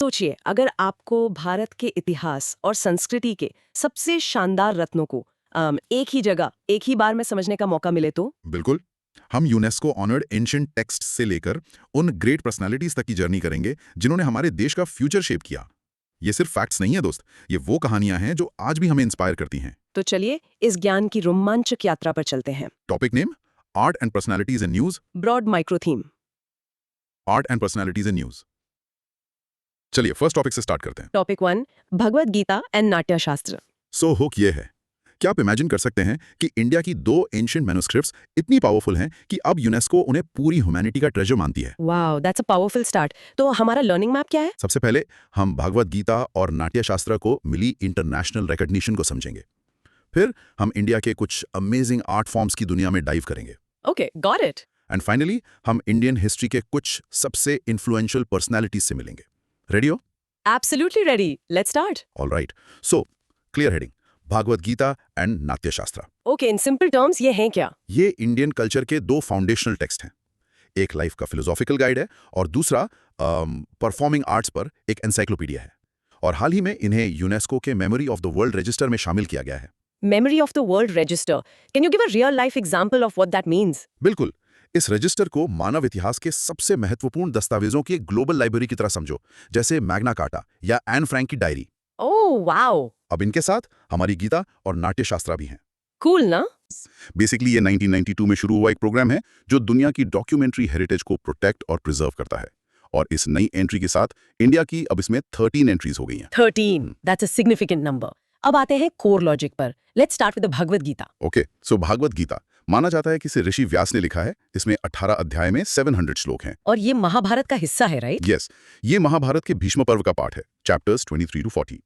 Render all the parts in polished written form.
सोचिए, अगर आपको भारत के इतिहास और संस्कृति के सबसे शानदार रत्नों को एक ही जगह, एक ही बार में समझने का मौका मिले तो? बिल्कुल। हम यूनेस्को ऑनर्ड एंशिएंट टेक्स्ट से लेकर उन ग्रेट पर्सनालिटीज तक की जर्नी करेंगे जिन्होंने हमारे देश का फ्यूचर शेप किया। ये सिर्फ फैक्ट्स नहीं है दोस्त, ये वो कहानियां हैं जो आज भी हमें इंस्पायर करती हैं। तो चलिए इस ज्ञान की रोमांचक यात्रा पर चलते हैं। Topic name, art and personalities in news. Broad micro theme. Art and personalities in news. चलिए फर्स्ट टॉपिक से स्टार्ट करते हैं। Topic 1, Bhagavad Gita and Natyashastra. So hook ये है, क्या आप इमेजिन कर सकते हैं कि इंडिया की 2 एंशिएंट मैन्युस्क्रिप्ट्स इतनी पावरफुल हैं कि अब यूनेस्को उन्हें पूरी ह्यूमैनिटी का ट्रेजर मानती है। Wow, that's a powerful start. तो हमारा लर्निंग मैप क्या है? सबसे पहले हम भागवत गीता और नाट्यशास्त्र को मिली इंटरनेशनल रिकॉग्निशन को समझेंगे। फिर हम इंडिया के कुछ अमेजिंग आर्ट फॉर्म्स की दुनिया में डाइव करेंगे। Okay, got it. And finally हम इंडियन हिस्ट्री के कुछ सबसे इन्फ्लुएंशियल पर्सनालिटीज से मिलेंगे। रेडी हो? Absolutely ready, let's start. Alright, so clear heading, Bhagavat Gita and Natyashastra. Okay, in simple terms ये हैं क्या? ये इंडियन कल्चर के 2 फाउंडेशनल टेक्स्ट हैं। एक लाइफ का फिलोसॉफिकल गाइड है और दूसरा परफॉर्मिंग आर्ट्स पर एक एनसाइक्लोपीडिया है। और हाल ही में इन्हें यूनेस्को के memory of the world register में शामिल किया गया है। Memory of the World Register. Can you give a real life example of what that means? बिल्कुल, इस रजिस्टर को मानव इतिहास के सबसे महत्वपूर्ण दस्तावेजों की एक ग्लोबल लाइब्रेरी की तरह समझो, जैसे मैग्ना कार्टा या एन फ्रैंक की डायरी। Oh, wow. अब इनके साथ हमारी गीता और नाट्यशास्त्र भी हैं। Cool, ना? बेसिकली ये 1992 में शुरू हुआ एक प्रोग्राम है जो दुनिया की डॉक्यूमेंट्री हेरिटेज को प्रोटेक्ट और प्रिजर्व करता है। और इस नई एंट्री के साथ इंडिया की अब इसमें 13 एंट्रीज हो गई हैं। 13. That's a significant number. अब आते हैं कोर लॉजिक पर। Let's start with the Bhagavad Gita. Okay, so Bhagavat Gita माना जाता है कि इसे ऋषि व्यास ने लिखा है। इसमें 18 अध्याय में 700 श्लोक हैं। और ये महाभारत का हिस्सा है, राइट? यस, ये महाभारत के भीष्म पर्व का पाठ है, चैप्टर्स 23 to 40।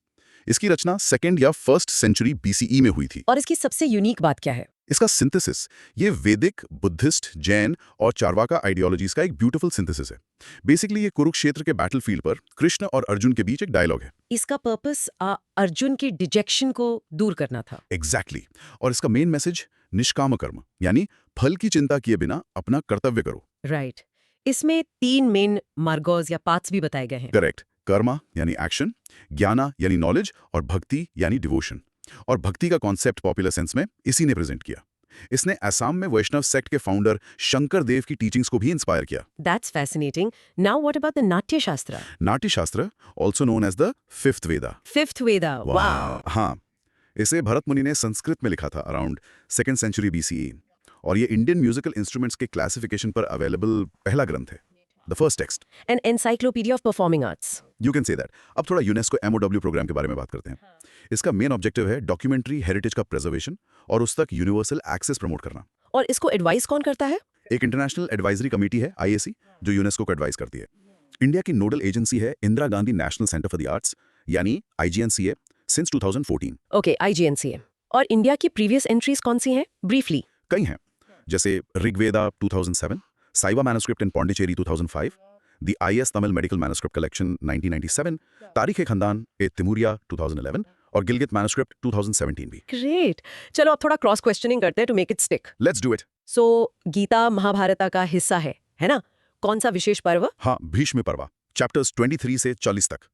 इसकी रचना 2nd या 1st सेंचुरी BCE में हुई थी। और इसकी सबसे यूनिक बात क्या है? इसका सिंथेसिस, ये वैदिक, बुद्धिस्ट, जैन और चारवाका आइडियोलॉजीज का एक ब्यूटीफुल सिंथेसिस है। बेसिकली ये कुरुक्षेत्र के बैटलफील्ड पर कृष्ण और अर्जुन के बीच एक डायलॉग है। इसका पर्पस अर्जुन की डिजेक्शन को दूर करना था। एग्जैक्टली। और इसका मेन मैसेज निष्काम कर्म, यानी फल की चिंता किए बिना अपना कर्तव्य करो। राइट। इसमें 3 मेन मार्गोज या पाथ्स भी बताए गए हैं। करेक्ट, कर्मा यानी एक्शन, ज्ञाना यानी नॉलेज और भक्ति यानी डिवोशन। और भक्ति का कॉन्सेप्ट पॉपुलर सेंस में इसी ने प्रेजेंट किया। इसने असम में वैष्णव सेक्ट के फाउंडर शंकर देव की टीचिंग्स को भी इंस्पायर किया। That's fascinating. Now what about the Natya Shastra? Natyashastra, also known as the 5th Veda. Fifth Veda. Wow. हाँ, इसे भरत मुनि ने संस्कृत में लिखा था अराउंड 2nd सेंचुरी BCE। और ये इंडियन म्यूजिकल इंस्ट्रूमेंट्स के क्लासिफिकेशन पर अवेलेबल पहला ग्रंथ है, the first text. An encyclopedia of performing arts. You can say that. अब थोड़ा यूनेस्को MOW प्रोग्राम के बारे में बात करते हैं। इसका मेन ऑब्जेक्टिव है डॉक्यूमेंट्री हेरिटेज का प्रिजर्वेशन और उस तक यूनिवर्सल एक्सेस प्रमोट करना। और इसको एडवाइस कौन करता है? एक इंटरनेशनल एडवाइजरी कमेटी है, IAC, जो यूनेस्को को एडवाइस करती है। इंडिया की नोडल एजेंसी है Indira Gandhi national centre for the arts, यानी IGNCA, सिंस 2014। Okay, IGNCA. और इंडिया की प्रीवियस एंट्रीज कौन सी हैं? ब्रीफली। कई हैं, जैसे Rigveda 2007, Shaiva manuscript in Pondicherry 2005, the IS Tamil medical manuscript collection 1997, Tarikh e Khandan e Timuriya 2011 और गिलगित मैन्युस्क्रिप्ट 2017 भी। ग्रेट। चलो अब थोड़ा क्रॉस क्वेश्चनिंग करते हैं to make it stick. Let's do it. So Gita Mahabharata का हिस्सा है ना? कौन सा विशेष पर्व? हाँ, भीष्म पर्व, चैप्टर्स 23 से 40 तक।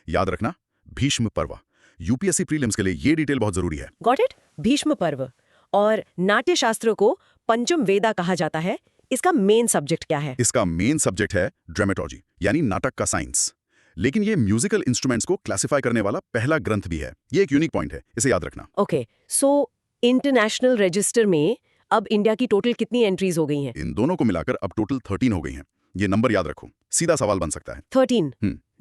याद रखना, भीष्म पर्व। UPSC प्रीलिम्स के लिए ये डिटेल बहुत जरूरी है। Got it? भीष्म पर्व। और नाट्य शास्त्र को पंचम वेदा कहा जाता है। इसका मेन सब्जेक्ट क्या है? इसका मेन सब्जेक्ट है ड्रामेटोलॉजी, यानी नाटक का साइंस। लेकिन ये म्यूजिकल इंस्ट्रूमेंट्स को क्लासिफाई करने वाला पहला ग्रंथ भी है। ये एक यूनिक पॉइंट है, इसे याद रखना। ओके, सो इंटरनेशनल रजिस्टर में अब इंडिया की टोटल कितनी एंट्रीज हो गई हैं? इन दोनों को मिलाकर अब टोटल 13 हो गई हैं। ये नंबर याद रखो, सीधा सवाल बन सकता है। 13।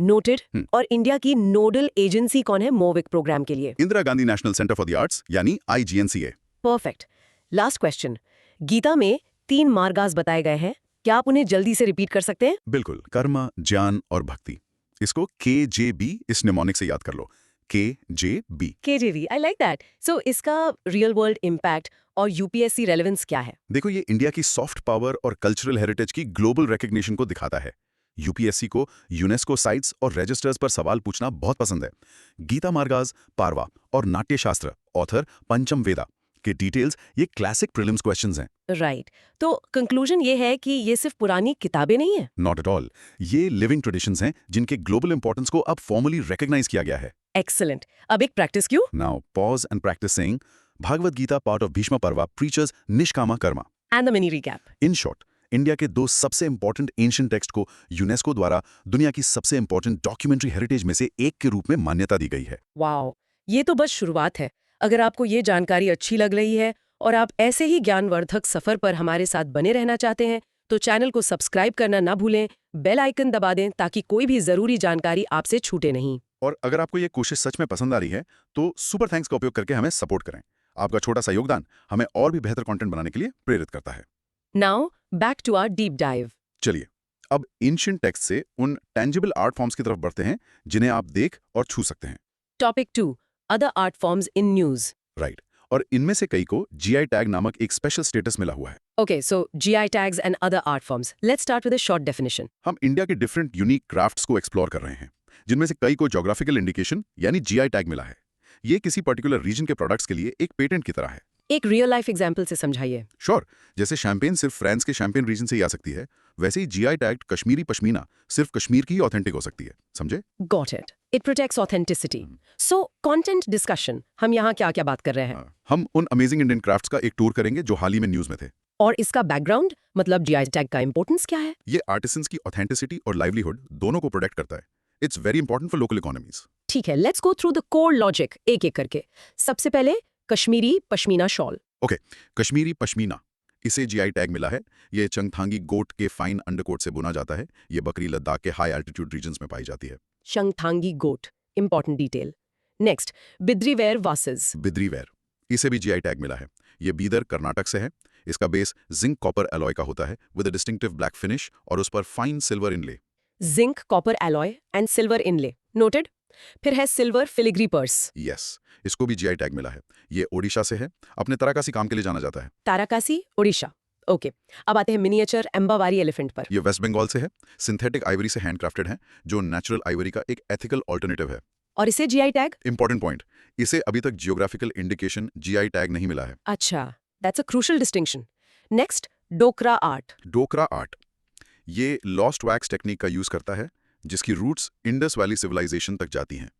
नोटेड। और इंडिया की नोडल एजेंसी कौन है मोविक प्रोग्राम के लिए? Indira Gandhi national centre for the arts, यानी IGNCA। Perfect. Last question. Gita में 3 मार्गास बताए गए हैं, क्या आप उन्हें जल्दी से रिपीट कर सकते हैं? बिल्कुल, कर्म, ज्ञान और भक्ति। इसको KJB इस निमोनिक से याद कर लो, KJB। KJV, I like that. So इसका रियल वर्ल्ड इम्पैक्ट और UPSC रेलेवेंस क्या है? देखो, ये इंडिया की सॉफ्ट पावर और कल्चरल हेरिटेज की ग्लोबल रिकग्निशन को दिखाता है। UPSC को यूनेस्को साइट्स और रजिस्टर्स पर सवाल पूछना बहुत पसंद है। गीता मार्गास, पारवा और नाट्यशास्त्र, ऑथर पंचम वेदा, के डिटेल्स ये क्लासिक प्रीलिम्स क्वेश्चंस हैं। राइट तो कंक्लूजन ये है कि ये सिर्फ पुरानी किताबें नहीं है। नॉट एट ऑल, ये लिविंग ट्रेडिशंस हैं जिनके ग्लोबल इंपॉर्टेंस को अब फॉर्मली रिकॉग्नाइज किया गया है। एक्सीलेंट। अब एक practice cue? Now pause and practice saying Bhagavat Gita part of Bhishma Parva preachers Nishkama karma. And the mini recap. In short, India के 2 सबसे इंपॉर्टेंट एंशिएंट टेक्स्ट को यूनेस्को द्वारा दुनिया की सबसे इंपॉर्टेंट डॉक्यूमेंट्री हेरिटेज में से एक के रूप में मान्यता दी गई है। वाओ, ये तो बस शुरुआत है। अगर आपको ये जानकारी अच्छी लग रही है और आप ऐसे ही ज्ञानवर्धक सफर पर हमारे साथ बने रहना चाहते हैं तो चैनल को सब्सक्राइब करना ना भूलें, बेल आइकन दबा दें ताकि कोई भी जरूरी जानकारी आपसे छूटे नहीं। और अगर आपको ये कोशिश सच में पसंद आ रही है तो सुपर थैंक्स का उपयोग करके हमें सपोर्ट करें। आपका छोटा सा योगदान हमें और भी बेहतर कंटेंट बनाने के लिए प्रेरित करता है। Now back to our deep dive. चलिए अब एंशिएंट टेक्स्ट से उन टेंजिबल आर्ट फॉर्म्स की तरफ बढ़ते हैं जिन्हें आप देख और छू सकते हैं। Topic 2, other art forms in news. Right, और इनमें से कई को जीआई टैग नामक एक स्पेशल स्टेटस मिला हुआ है। Okay, so GI tags and other art forms. Let's start with a short definition. हम इंडिया के डिफरेंट यूनिक क्राफ्ट्स को एक्सप्लोर कर रहे हैं जिनमें से कई को ज्योग्राफिकल इंडिकेशन यानी जीआई टैग मिला है। ये किसी पर्टिकुलर रीजन के प्रोडक्ट्स के लिए एक पेटेंट की तरह है। एक रियल लाइफ एग्जांपल से समझाइए। श्योर, जैसे शैंपेन सिर्फ फ्रांस के शैंपेन रीजन से ही आ सकती है, वैसे ही जीआई टैग कश्मीरी पश्मीना सिर्फ कश्मीर की ही ऑथेंटिक हो सकती है। समझे? Got it. It protects authenticity. So, content discussion. हम यहाँ क्या-क्या बात कर रहे हैं? हम उन अमेजिंग इंडियन क्राफ्ट्स का एक टूर करेंगे जो हाल ही में न्यूज में थे। और इसका बैकग्राउंड मतलब GI टैग का इंपॉर्टेंस क्या है? ये आर्टिसंस की ऑथेंटिसिटी और लाइवलीहुड दोनों को प्रोटेक्ट करता है। It's very important for local economies. ठीक है, let's go through the core logic एक-एक करके। सबसे पहले कश्मीरी पश्मीना शॉल। ओके, कश्मीरी पश्मीना, इसे जीआई टैग मिला है। ये चंगथांगी गोट के फाइन अंडरकोट से बुना जाता है। ये बकरी लद्दाख के हाई एल्टीट्यूड रीजन्स में पाई जाती है। Changthangi goat, important detail. Next, Bidri ware vases. Bidri ware, इसे भी जीआई टैग मिला है। ये बीदर कर्नाटक से है। इसका बेस जिंक कॉपर एलॉय का होता है with a distinctive black finish और उस पर fine silver inlay. Zinc copper alloy and silver inlay, noted. फिर है सिल्वर फिलिग्री पर्स। यस, इसको भी जीआई टैग मिला है। ये ओडिशा से है। अपने तराकासी काम के लिए जाना जाता है। ताराकासी, ओडिशा। ओके, अब आते हैं मिनिएचर एम्बावारी एलिफेंट पर। ये वेस्ट बंगाल से है। सिंथेटिक आइवरी से हैंडक्राफ्टेड है जो नेचुरल आइवरी का एक एथिकल ऑल्टरनेटिव है। और इसे जीआई टैग? इंपॉर्टेंट पॉइंट, इसे अभी तक जियोग्राफिकल इंडिकेशन जीआई टैग नहीं मिला है। अच्छा, that's a crucial distinction. Next, Dokra art. Dokra art, ये लॉस्ट वैक्स टेक्निक का यूज करता है जिसकी रूट्स इंडस वैली सिविलाइजेशन तक जाती हैं।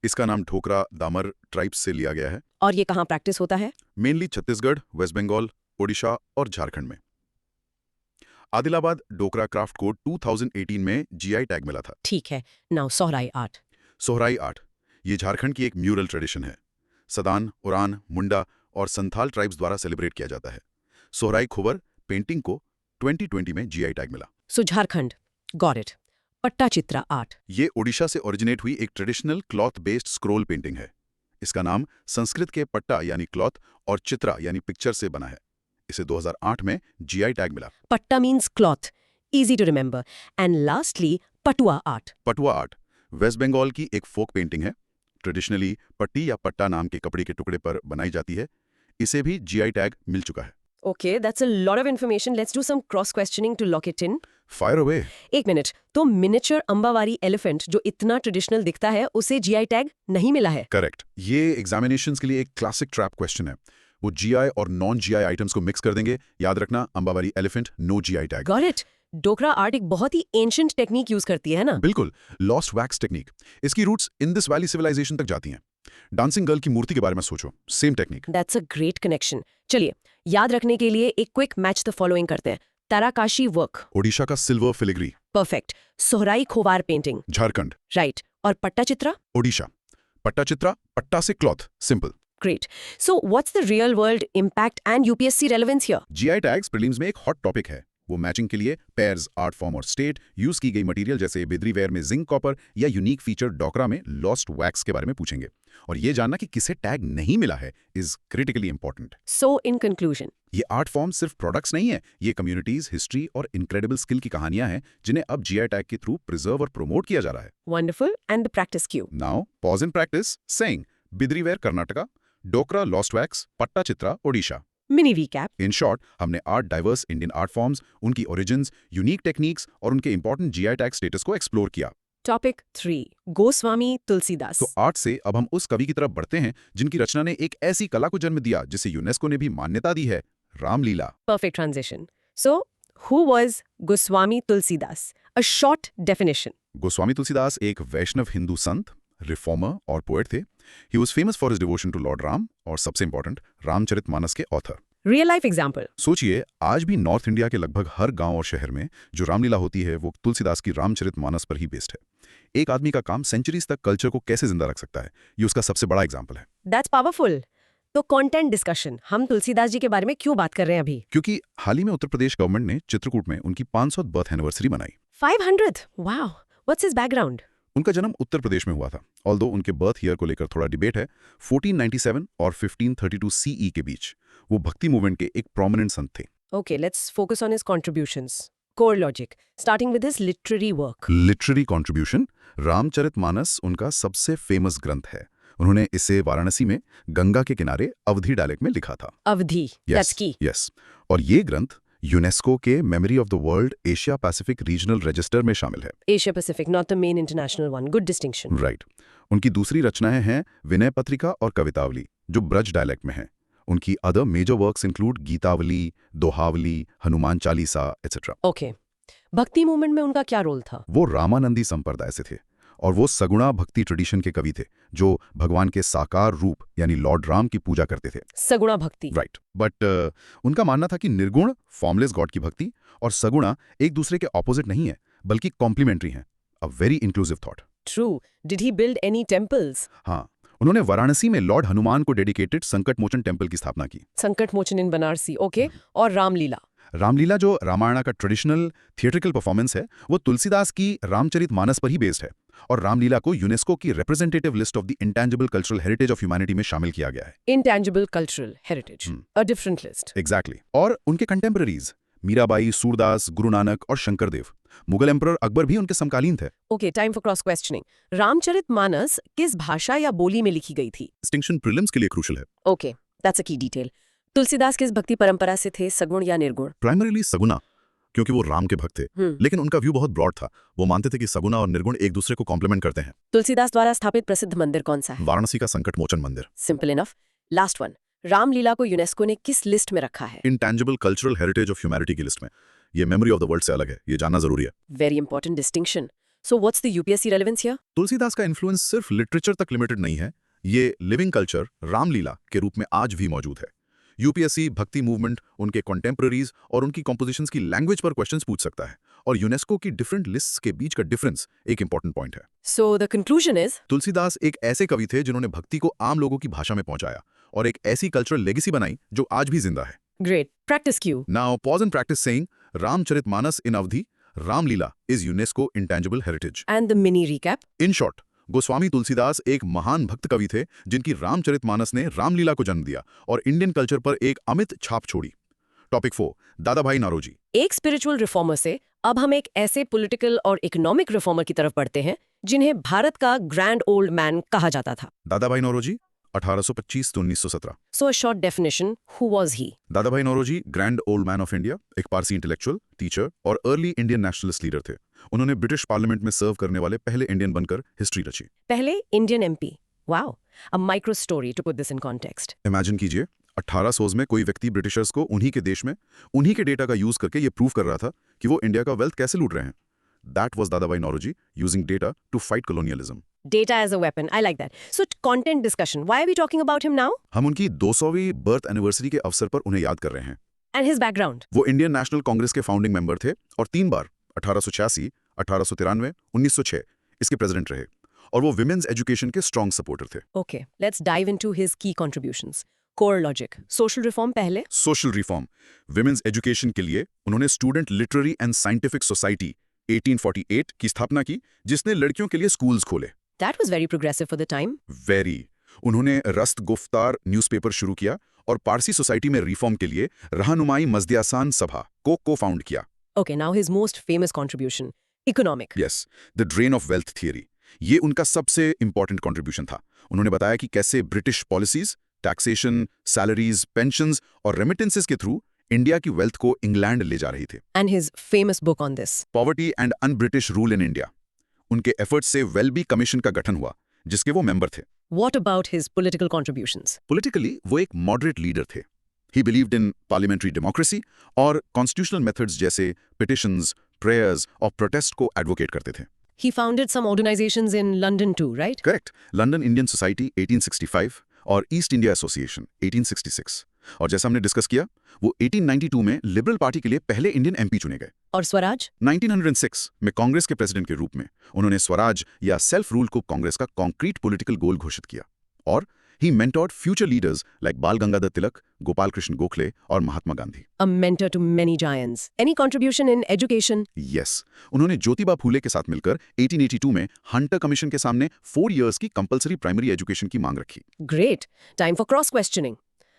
इसका नाम ढोकरा दामर ट्राइब्स से लिया गया है। और ये कहाँ प्रैक्टिस होता है? मेनली छत्तीसगढ़, वेस्ट बंगाल, ओडिशा और झारखंड में। आदिलाबाद डोकरा क्राफ्ट को 2018 में जीआई टैग मिला था। ठीक है, now Sohrai art. Sohrai art, ये झारखंड की एक म्यूरल ट्रेडिशन है। सदान, उरान, मुंडा और संथाल ट्राइब्स द्वारा सेलिब्रेट किया जाता है। सोहराई खोबर पेंटिंग को 2020 में जीआई टैग मिला। सो झारखंड, गॉट इट। पट्टाचित्रा आर्ट। ये ओडिशा से ओरिजिनेट हुई एक traditional cloth based scroll painting है। इसका नाम संस्कृत के पट्टा यानी क्लॉथ और चित्रा यानी पिक्चर से बना है। इसे 2008 में जीआई टैग मिला। Patta means cloth, easy to remember. And lastly Patua art. Patua art West Bengal की एक फोक पेंटिंग है। ट्रेडिशनली पट्टी या पट्टा नाम के कपड़े के टुकड़े पर बनाई जाती है। इसे भी जीआई टैग मिल चुका है। Okay, that's a lot of information. Let's do some cross questioning to lock it in. Fire away. एक मिनट, तो मिनिएचर अंबावारी एलिफेंट जो इतना ट्रेडिशनल दिखता है उसे जीआई टैग नहीं मिला है? करेक्ट, ये एग्जामिनेशंस के लिए एक क्लासिक ट्रैप क्वेश्चन है। वो जीआई और नॉन जीआई आइटम्स को मिक्स कर देंगे। याद रखना, Ambavari elephant no GI tag. Got it. Dokra art एक बहुत ही एंशिएंट टेक्निक यूज करती है ना? बिल्कुल, लॉस्ट वैक्स टेक्निक। इसकी रूट्स इंडस वैली सिविलाइजेशन तक जाती हैं। डांसिंग गर्ल की मूर्ति के बारे में सोचो, same technique. That's a great connection. चलिए, याद रखने के लिए एक क्विक मैच द फॉलोइंग करते हैं। ताराकाशी वर्क, ओडिशा का silver filigree. Perfect. Sohrai Khovar painting, Jharkhand. Right. और पट्टाचित्रा? ओडिशा। पट्टाचित्रा, पट्टा से cloth, simple. Great. So what's the real world impact and UPSC relevance here? GI tags prelims में एक हॉट टॉपिक है। वो मैचिंग के लिए पेयर्स, आर्ट फॉर्म और स्टेट, यूज की गई मटेरियल जैसे बिद्री वेयर में जिंक कॉपर या यूनिक फीचर डोकरा में लॉस्ट वैक्स के बारे में पूछेंगे। और ये जानना कि किसे टैग नहीं मिला है is critically important. So in conclusion, ये आर्ट फॉर्म सिर्फ प्रोडक्ट्स नहीं है, ये कम्युनिटीज, हिस्ट्री और इनक्रेडिबल स्किल की कहानियां हैं जिन्हें अब जीआई टैग के थ्रू प्रिजर्व और प्रमोट किया जा रहा है। Wonderful. And the practice Q? Now pause in practice saying Bidri ware Karnataka, Dokra lost wax, Pattachitra Odisha. Mini recap. In short, हमने 8 डाइवर्स इंडियन आर्ट फॉर्म्स, उनकी ओरिजिन्स, यूनिक टेक्निक्स और उनके इंपॉर्टेंट जीआई टैग स्टेटस को एक्सप्लोर किया। टॉपिक 3 गोस्वामी तुलसीदास। तो आर्ट से अब हम उस कवि की तरफ बढ़ते हैं जिनकी रचना ने एक ऐसी कला को जन्म दिया जिसे यूनेस्को ने भी मान्यता दी है, Ramlila. Perfect transition. So, who was Goswami Tulsidas? A short definition. Goswami Tulsidas एक वैष्णव हिंदू संत, रिफॉर्मर और पोएट थे। He was famous for his devotion to Lord Ram और सबसे इंपॉर्टेंट रामचरितमानस के ऑथर। Real life example. सोचिए, आज भी नॉर्थ इंडिया के लगभग हर गांव और शहर में जो रामलीला होती है वो तुलसीदास की रामचरितमानस पर ही बेस्ड है। एक आदमी का काम सेंचुरीज तक कल्चर को कैसे जिंदा रख सकता है, ये उसका सबसे बड़ा एग्जाम्पल है। That's powerful. तो कंटेंट डिस्कशन, हम तुलसीदास जी के बारे में क्यों बात कर रहे हैं अभी? क्योंकि हाल ही में उत्तर प्रदेश गवर्नमेंट ने चित्रकूट में उनकी 500 बर्थ एनिवर्सरी मनाई। 500? Wow. What's his background? उनका जन्म उत्तर प्रदेश में हुआ था, ऑल्दो उनके बर्थ ईयर को लेकर थोड़ा डिबेट है। 1497 और 1532 सीई के बीच वो भक्ति मूवमेंट के एक प्रोमिनेंट संत थे। Okay, let's focus on his contributions. Core logic, starting with his literary work. Literary contribution, Ramcharitmanas उनका सबसे फेमस ग्रंथ है। उन्होंने इसे वाराणसी में गंगा के किनारे अवधी डायलेक्ट में लिखा था। अवधि, that's key. यस। और ये ग्रंथ यूनेस्को के memory of the world Asia Pacific regional register में शामिल है। Asia Pacific, not the main international one. Good distinction. Right. उनकी दूसरी रचनाएं हैं विनय पत्रिका और कवितावली, जो ब्रज डायलेक्ट में हैं। उनकी other major works include Gitavali, Dohavali, Hanuman Chalisa etcetera. Okay. Bhakti movement में उनका क्या रोल था? वो रामानंदी संप्रदाय से थे और वो सगुणा भक्ति ट्रेडिशन के कवि थे जो भगवान के साकार रूप यानी लॉर्ड राम की पूजा करते थे। सगुणा भक्ति। राइट। बट उनका मानना था कि निर्गुण फॉर्मलेस गॉड की भक्ति और सगुणा एक दूसरे के ऑपोजिट नहीं है बल्कि कॉम्प्लीमेंट्री हैं। A very inclusive thought. True. Did he build any temples? हाँ, उन्होंने वाराणसी में लॉर्ड हनुमान को डेडिकेटेड संकट मोचन टेम्पल की स्थापना की। संकट मोचन इन बनारसी, ओके। और रामलीला। रामलीला, जो रामायण का ट्रेडिशनल थिएट्रिकल परफॉर्मेंस है, वो तुलसीदास की रामचरितमानस पर ही बेस्ड है और रामलीला को यूनेस्को की representative list of the intangible cultural heritage of humanity में शामिल किया गया है। Intangible cultural heritage. A different list. Exactly. और उनके कंटेम्पररीज मीराबाई, सूरदास, गुरु नानक और शंकरदेव, मुगल एम्परर अकबर भी उनके समकालीन थे। Okay, time for cross questioning. Ramcharitmanas किस भाषा या बोली में लिखी गई थी? डिस्टिंक्शन प्रीलिम्स के लिए क्रूशल है। Okay, that's a key detail. Tulsidas किस भक्ति परंपरा से थे, सगुण या निर्गुण? प्राइमरीली सगुना, क्योंकि वो राम के भक्त थे। लेकिन उनका व्यू बहुत ब्रॉड था। वो मानते थे कि सगुना और निर्गुण एक दूसरे को कॉम्प्लीमेंट करते हैं। तुलसीदास द्वारा स्थापित प्रसिद्ध मंदिर कौन सा है? वाराणसी का संकट मोचन मंदिर। Simple enough. Last one. Ramlila को यूनेस्को ने किस लिस्ट में रखा है? Intangible cultural heritage of humanity की लिस्ट में। ये मेमोरी ऑफ द वर्ल्ड से अलग है, ये जानना जरूरी है। Very important distinction. So what's the UPSC relevance here? Tulsidas का इन्फ्लुएंस सिर्फ लिटरेचर तक लिमिटेड नहीं है, ये लिविंग कल्चर रामलीला के रूप में आज भी मौजूद है। यूपीएससी भक्ति मूवमेंट, उनके कॉन्टेम्पररीज और उनकी कॉम्पोजिशंस की लैंग्वेज पर क्वेश्चंस पूछ सकता है और यूनेस्को की डिफरेंट लिस्ट्स के बीच का डिफरेंस एक इंपॉर्टेंट पॉइंट है। So the conclusion is? Tulsidas एक ऐसे कवि थे जिन्होंने भक्ति को आम लोगों की भाषा में पहुंचाया और एक ऐसी कल्चरल लेगेसी बनाई जो आज भी जिंदा है। Great. Practice cue. Now pause and practice saying Ramcharitmanas in Avdhi, Ramlila is UNESCO intangible heritage. And the mini recap? In short, Goswami Tulsidas एक महान भक्त कवि थे जिनकी रामचरितमानस ने रामलीला को जन्म दिया और इंडियन कल्चर पर एक अमिट छाप छोड़ी। टॉपिक 4, दादा भाई नौरोजी। एक स्पिरिचुअल रिफॉर्मर से अब हम एक ऐसे पॉलिटिकल और इकोनॉमिक रिफॉर्मर की तरफ बढ़ते हैं जिन्हें भारत का ग्रैंड ओल्ड मैन कहा जाता था। दादा भाई Naoroji 1825 to 1917। So a short definition, who was he? Dadabhai Naoroji grand old man of India, एक पारसी इंटेलेक्चुअल, टीचर और अर्ली इंडियन नेशनलिस्ट लीडर थे। उन्होंने ब्रिटिश पार्लियामेंट में सर्व करने वाले पहले इंडियन बनकर हिस्ट्री रची। पहले Indian MP. Wow, a micro story to put this in context. Imagine कीजिए, 1800 में कोई व्यक्ति ब्रिटिशर्स को उन्हीं के देश में उन्हीं के डेटा का यूज करके ये प्रूव कर रहा था कि वो इंडिया का वेल्थ कैसे लूट रहे हैं। That was दादा भाई Naoroji using data to fight colonialism. Data as a weapon. I like that. So content discussion. Why are we talking about him now? हम उनकी 200वीं बर्थ एनिवर्सरी के अवसर पर उन्हें याद कर रहे हैं। And his background? वो इंडियन नेशनल कांग्रेस के फाउंडिंग मेंबर थे और 3 बार 1886, 1893, 1906 इसके प्रेसिडेंट रहे और वो विमेन्स एजुकेशन के स्ट्रॉन्ग सपोर्टर थे। Okay, let's dive into his key contributions. Core logic. Social reform पहले? सोशल रिफॉर्म, विमेन्स एजुकेशन के लिए उन्होंने student literary and scientific society 1848 की स्थापना की, जिसने लड़कियों के लिए स्कूल्स खोले। That was very progressive for the time. Very. उन्होंने रस्त गुफ्तार न्यूज़पेपर शुरू किया और पारसी सोसाइटी में रिफॉर्म के लिए रहनुमाई मज़दियासान सभा को फाउंड किया। Okay, now his most famous contribution. Economic. Yes, the drain of wealth theory, ये उनका सबसे इंपॉर्टेंट कंट्रीब्यूशन था। उन्होंने बताया कि कैसे British policies, taxation, salaries, pensions और रेमिटेंसेस के थ्रू इंडिया की वेल्थ को इंग्लैंड ले जा रही थी। And his famous book on this. Poverty and un British rule in India. उनके एफर्ट्स से वेलबी कमीशन का गठन हुआ, जिसके वो मेंबर थे। What about his political contributions? Politically वो एक मॉडरेट लीडर थे। ही बिलीव्ड इन पार्लियामेंट्री डेमोक्रेसी और कॉन्स्टिट्यूशनल मेथड्स जैसे पिटिशंस, प्रेयर्स और प्रोटेस्ट को एडवोकेट करते थे। He founded some organizations in London too, right? Correct. London Indian society 1865 और ईस्ट इंडिया एसोसिएशन 1866। और जैसा हमने डिस्कस किया, वो 1892 में लिबरल पार्टी के लिए पहले इंडियन एमपी चुने गए। और स्वराज? 1906 में कांग्रेस के प्रेसिडेंट के रूप में उन्होंने स्वराज या सेल्फ रूल को कांग्रेस का कॉन्क्रीट पॉलिटिकल गोल घोषित किया। और he mentored future leaders like Bal Gangadhar Tilak, Gopal Krishna Gokhale और Mahatma Gandhi. A mentor to many giants. Any contribution in education? Yes, उन्होंने ज्योतिबा फूले के साथ मिलकर 1882 में हंटर कमीशन के सामने 4 इयर्स की कंपलसरी प्राइमरी एजुकेशन की मांग रखी। Great. Time for cross questioning.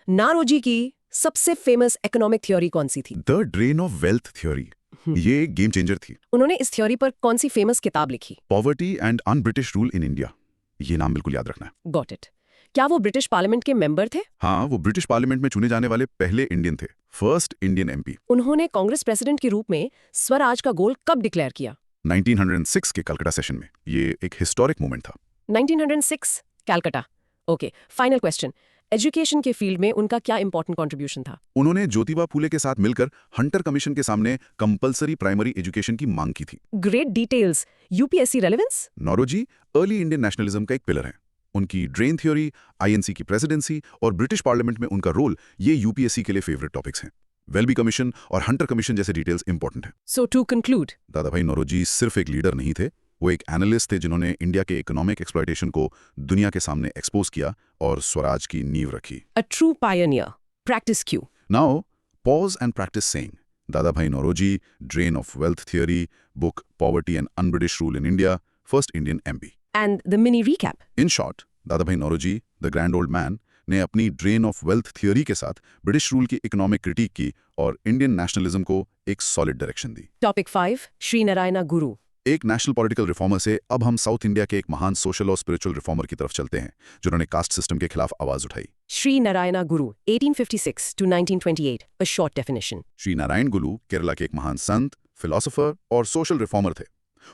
Naoroji की सबसे फेमस इकोनॉमिक थ्योरी कौन सी थी? The drain of wealth theory. ये एक गेम चेंजर थी। उन्होंने इस थ्योरी पर कौन सी फेमस किताब लिखी? Poverty and un British rule in India. ये नाम बिल्कुल याद रखना है। Got it. क्या वो ब्रिटिश पार्लियामेंट के मेंबर थे? हाँ, वो ब्रिटिश पार्लियामेंट में चुने जाने वाले पहले इंडियन थे, फर्स्ट इंडियन एमपी। उन्होंने कांग्रेस प्रेसिडेंट के रूप में स्वराज का गोल कब डिक्लेयर किया? 1906 के कलकत्ता सेशन में। ये एक हिस्टोरिक मोमेंट था। 1906 Calcutta. Okay, final question. Education के फील्ड में उनका क्या इंपॉर्टेंट कंट्रीब्यूशन था? उन्होंने ज्योतिबा फूले के साथ मिलकर हंटर कमीशन के सामने कंपलसरी प्राइमरी एजुकेशन की मांग की थी। Great details. UPSC relevance? Naoroji early Indian nationalism का एक पिलर है। उनकी ड्रेन थ्योरी, आईएनसी की प्रेसिडेंसी और ब्रिटिश पार्लियामेंट में उनका रोल, ये यूपीएससी के लिए फेवरेट टॉपिक्स हैं। वेलबी कमीशन और हंटर कमीशन जैसे डिटेल्स इंपॉर्टेंट हैं। सो टू कंक्लूड, दादा भाई नौरोजी सिर्फ एक लीडर नहीं थे, वो एक एनालिस्ट थे जिन्होंने इंडिया के इकोनॉमिक एक्सप्लॉयटेशन को दुनिया के सामने एक्सपोज किया और स्वराज की नींव रखी। A true pioneer. Practice Q. Now pause and practice saying Dadabhai Naoroji, drain of wealth theory, book poverty and un British rule in India, first Indian MP. And the mini recap. In short, Dadabhai Naoroji the grand old man ने अपनी drain of wealth theory के साथ British rule की economic critique की और Indian nationalism को एक solid direction दी। टॉपिक 5, श्री नारायण गुरु। एक नेशनल पॉलिटिकल रिफॉर्मर से अब हम साउथ इंडिया के एक महान सोशल और स्पिरिचुअल रिफॉर्मर की तरफ चलते हैं, जिन्होंने कास्ट सिस्टम के खिलाफ आवाज उठाई। श्री नारायण गुरु 1856 to 1928, a short definition. Shri Narayana गुरु केरला के एक महान संत, फिलोसोफर और सोशल रिफॉर्मर थे।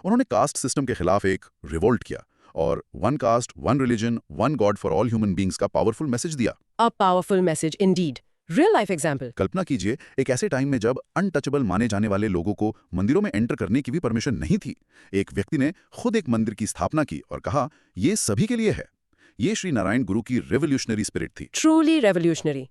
उन्होंने कास्ट सिस्टम के खिलाफ एक रिवोल्ट किया और one caste, one religion, one God for all human beings का पावरफुल मैसेज दिया। A powerful message indeed. Real life example. कल्पना कीजिए, एक ऐसे टाइम में जब अनटचेबल माने जाने वाले लोगों को मंदिरों में एंटर करने की भी परमिशन नहीं थी, एक व्यक्ति ने खुद एक मंदिर की स्थापना की और कहा, ये सभी के लिए है। ये श्री नारायण गुरु की रेवोल्यूशनरी स्पिरिट थी। Truly revolutionary.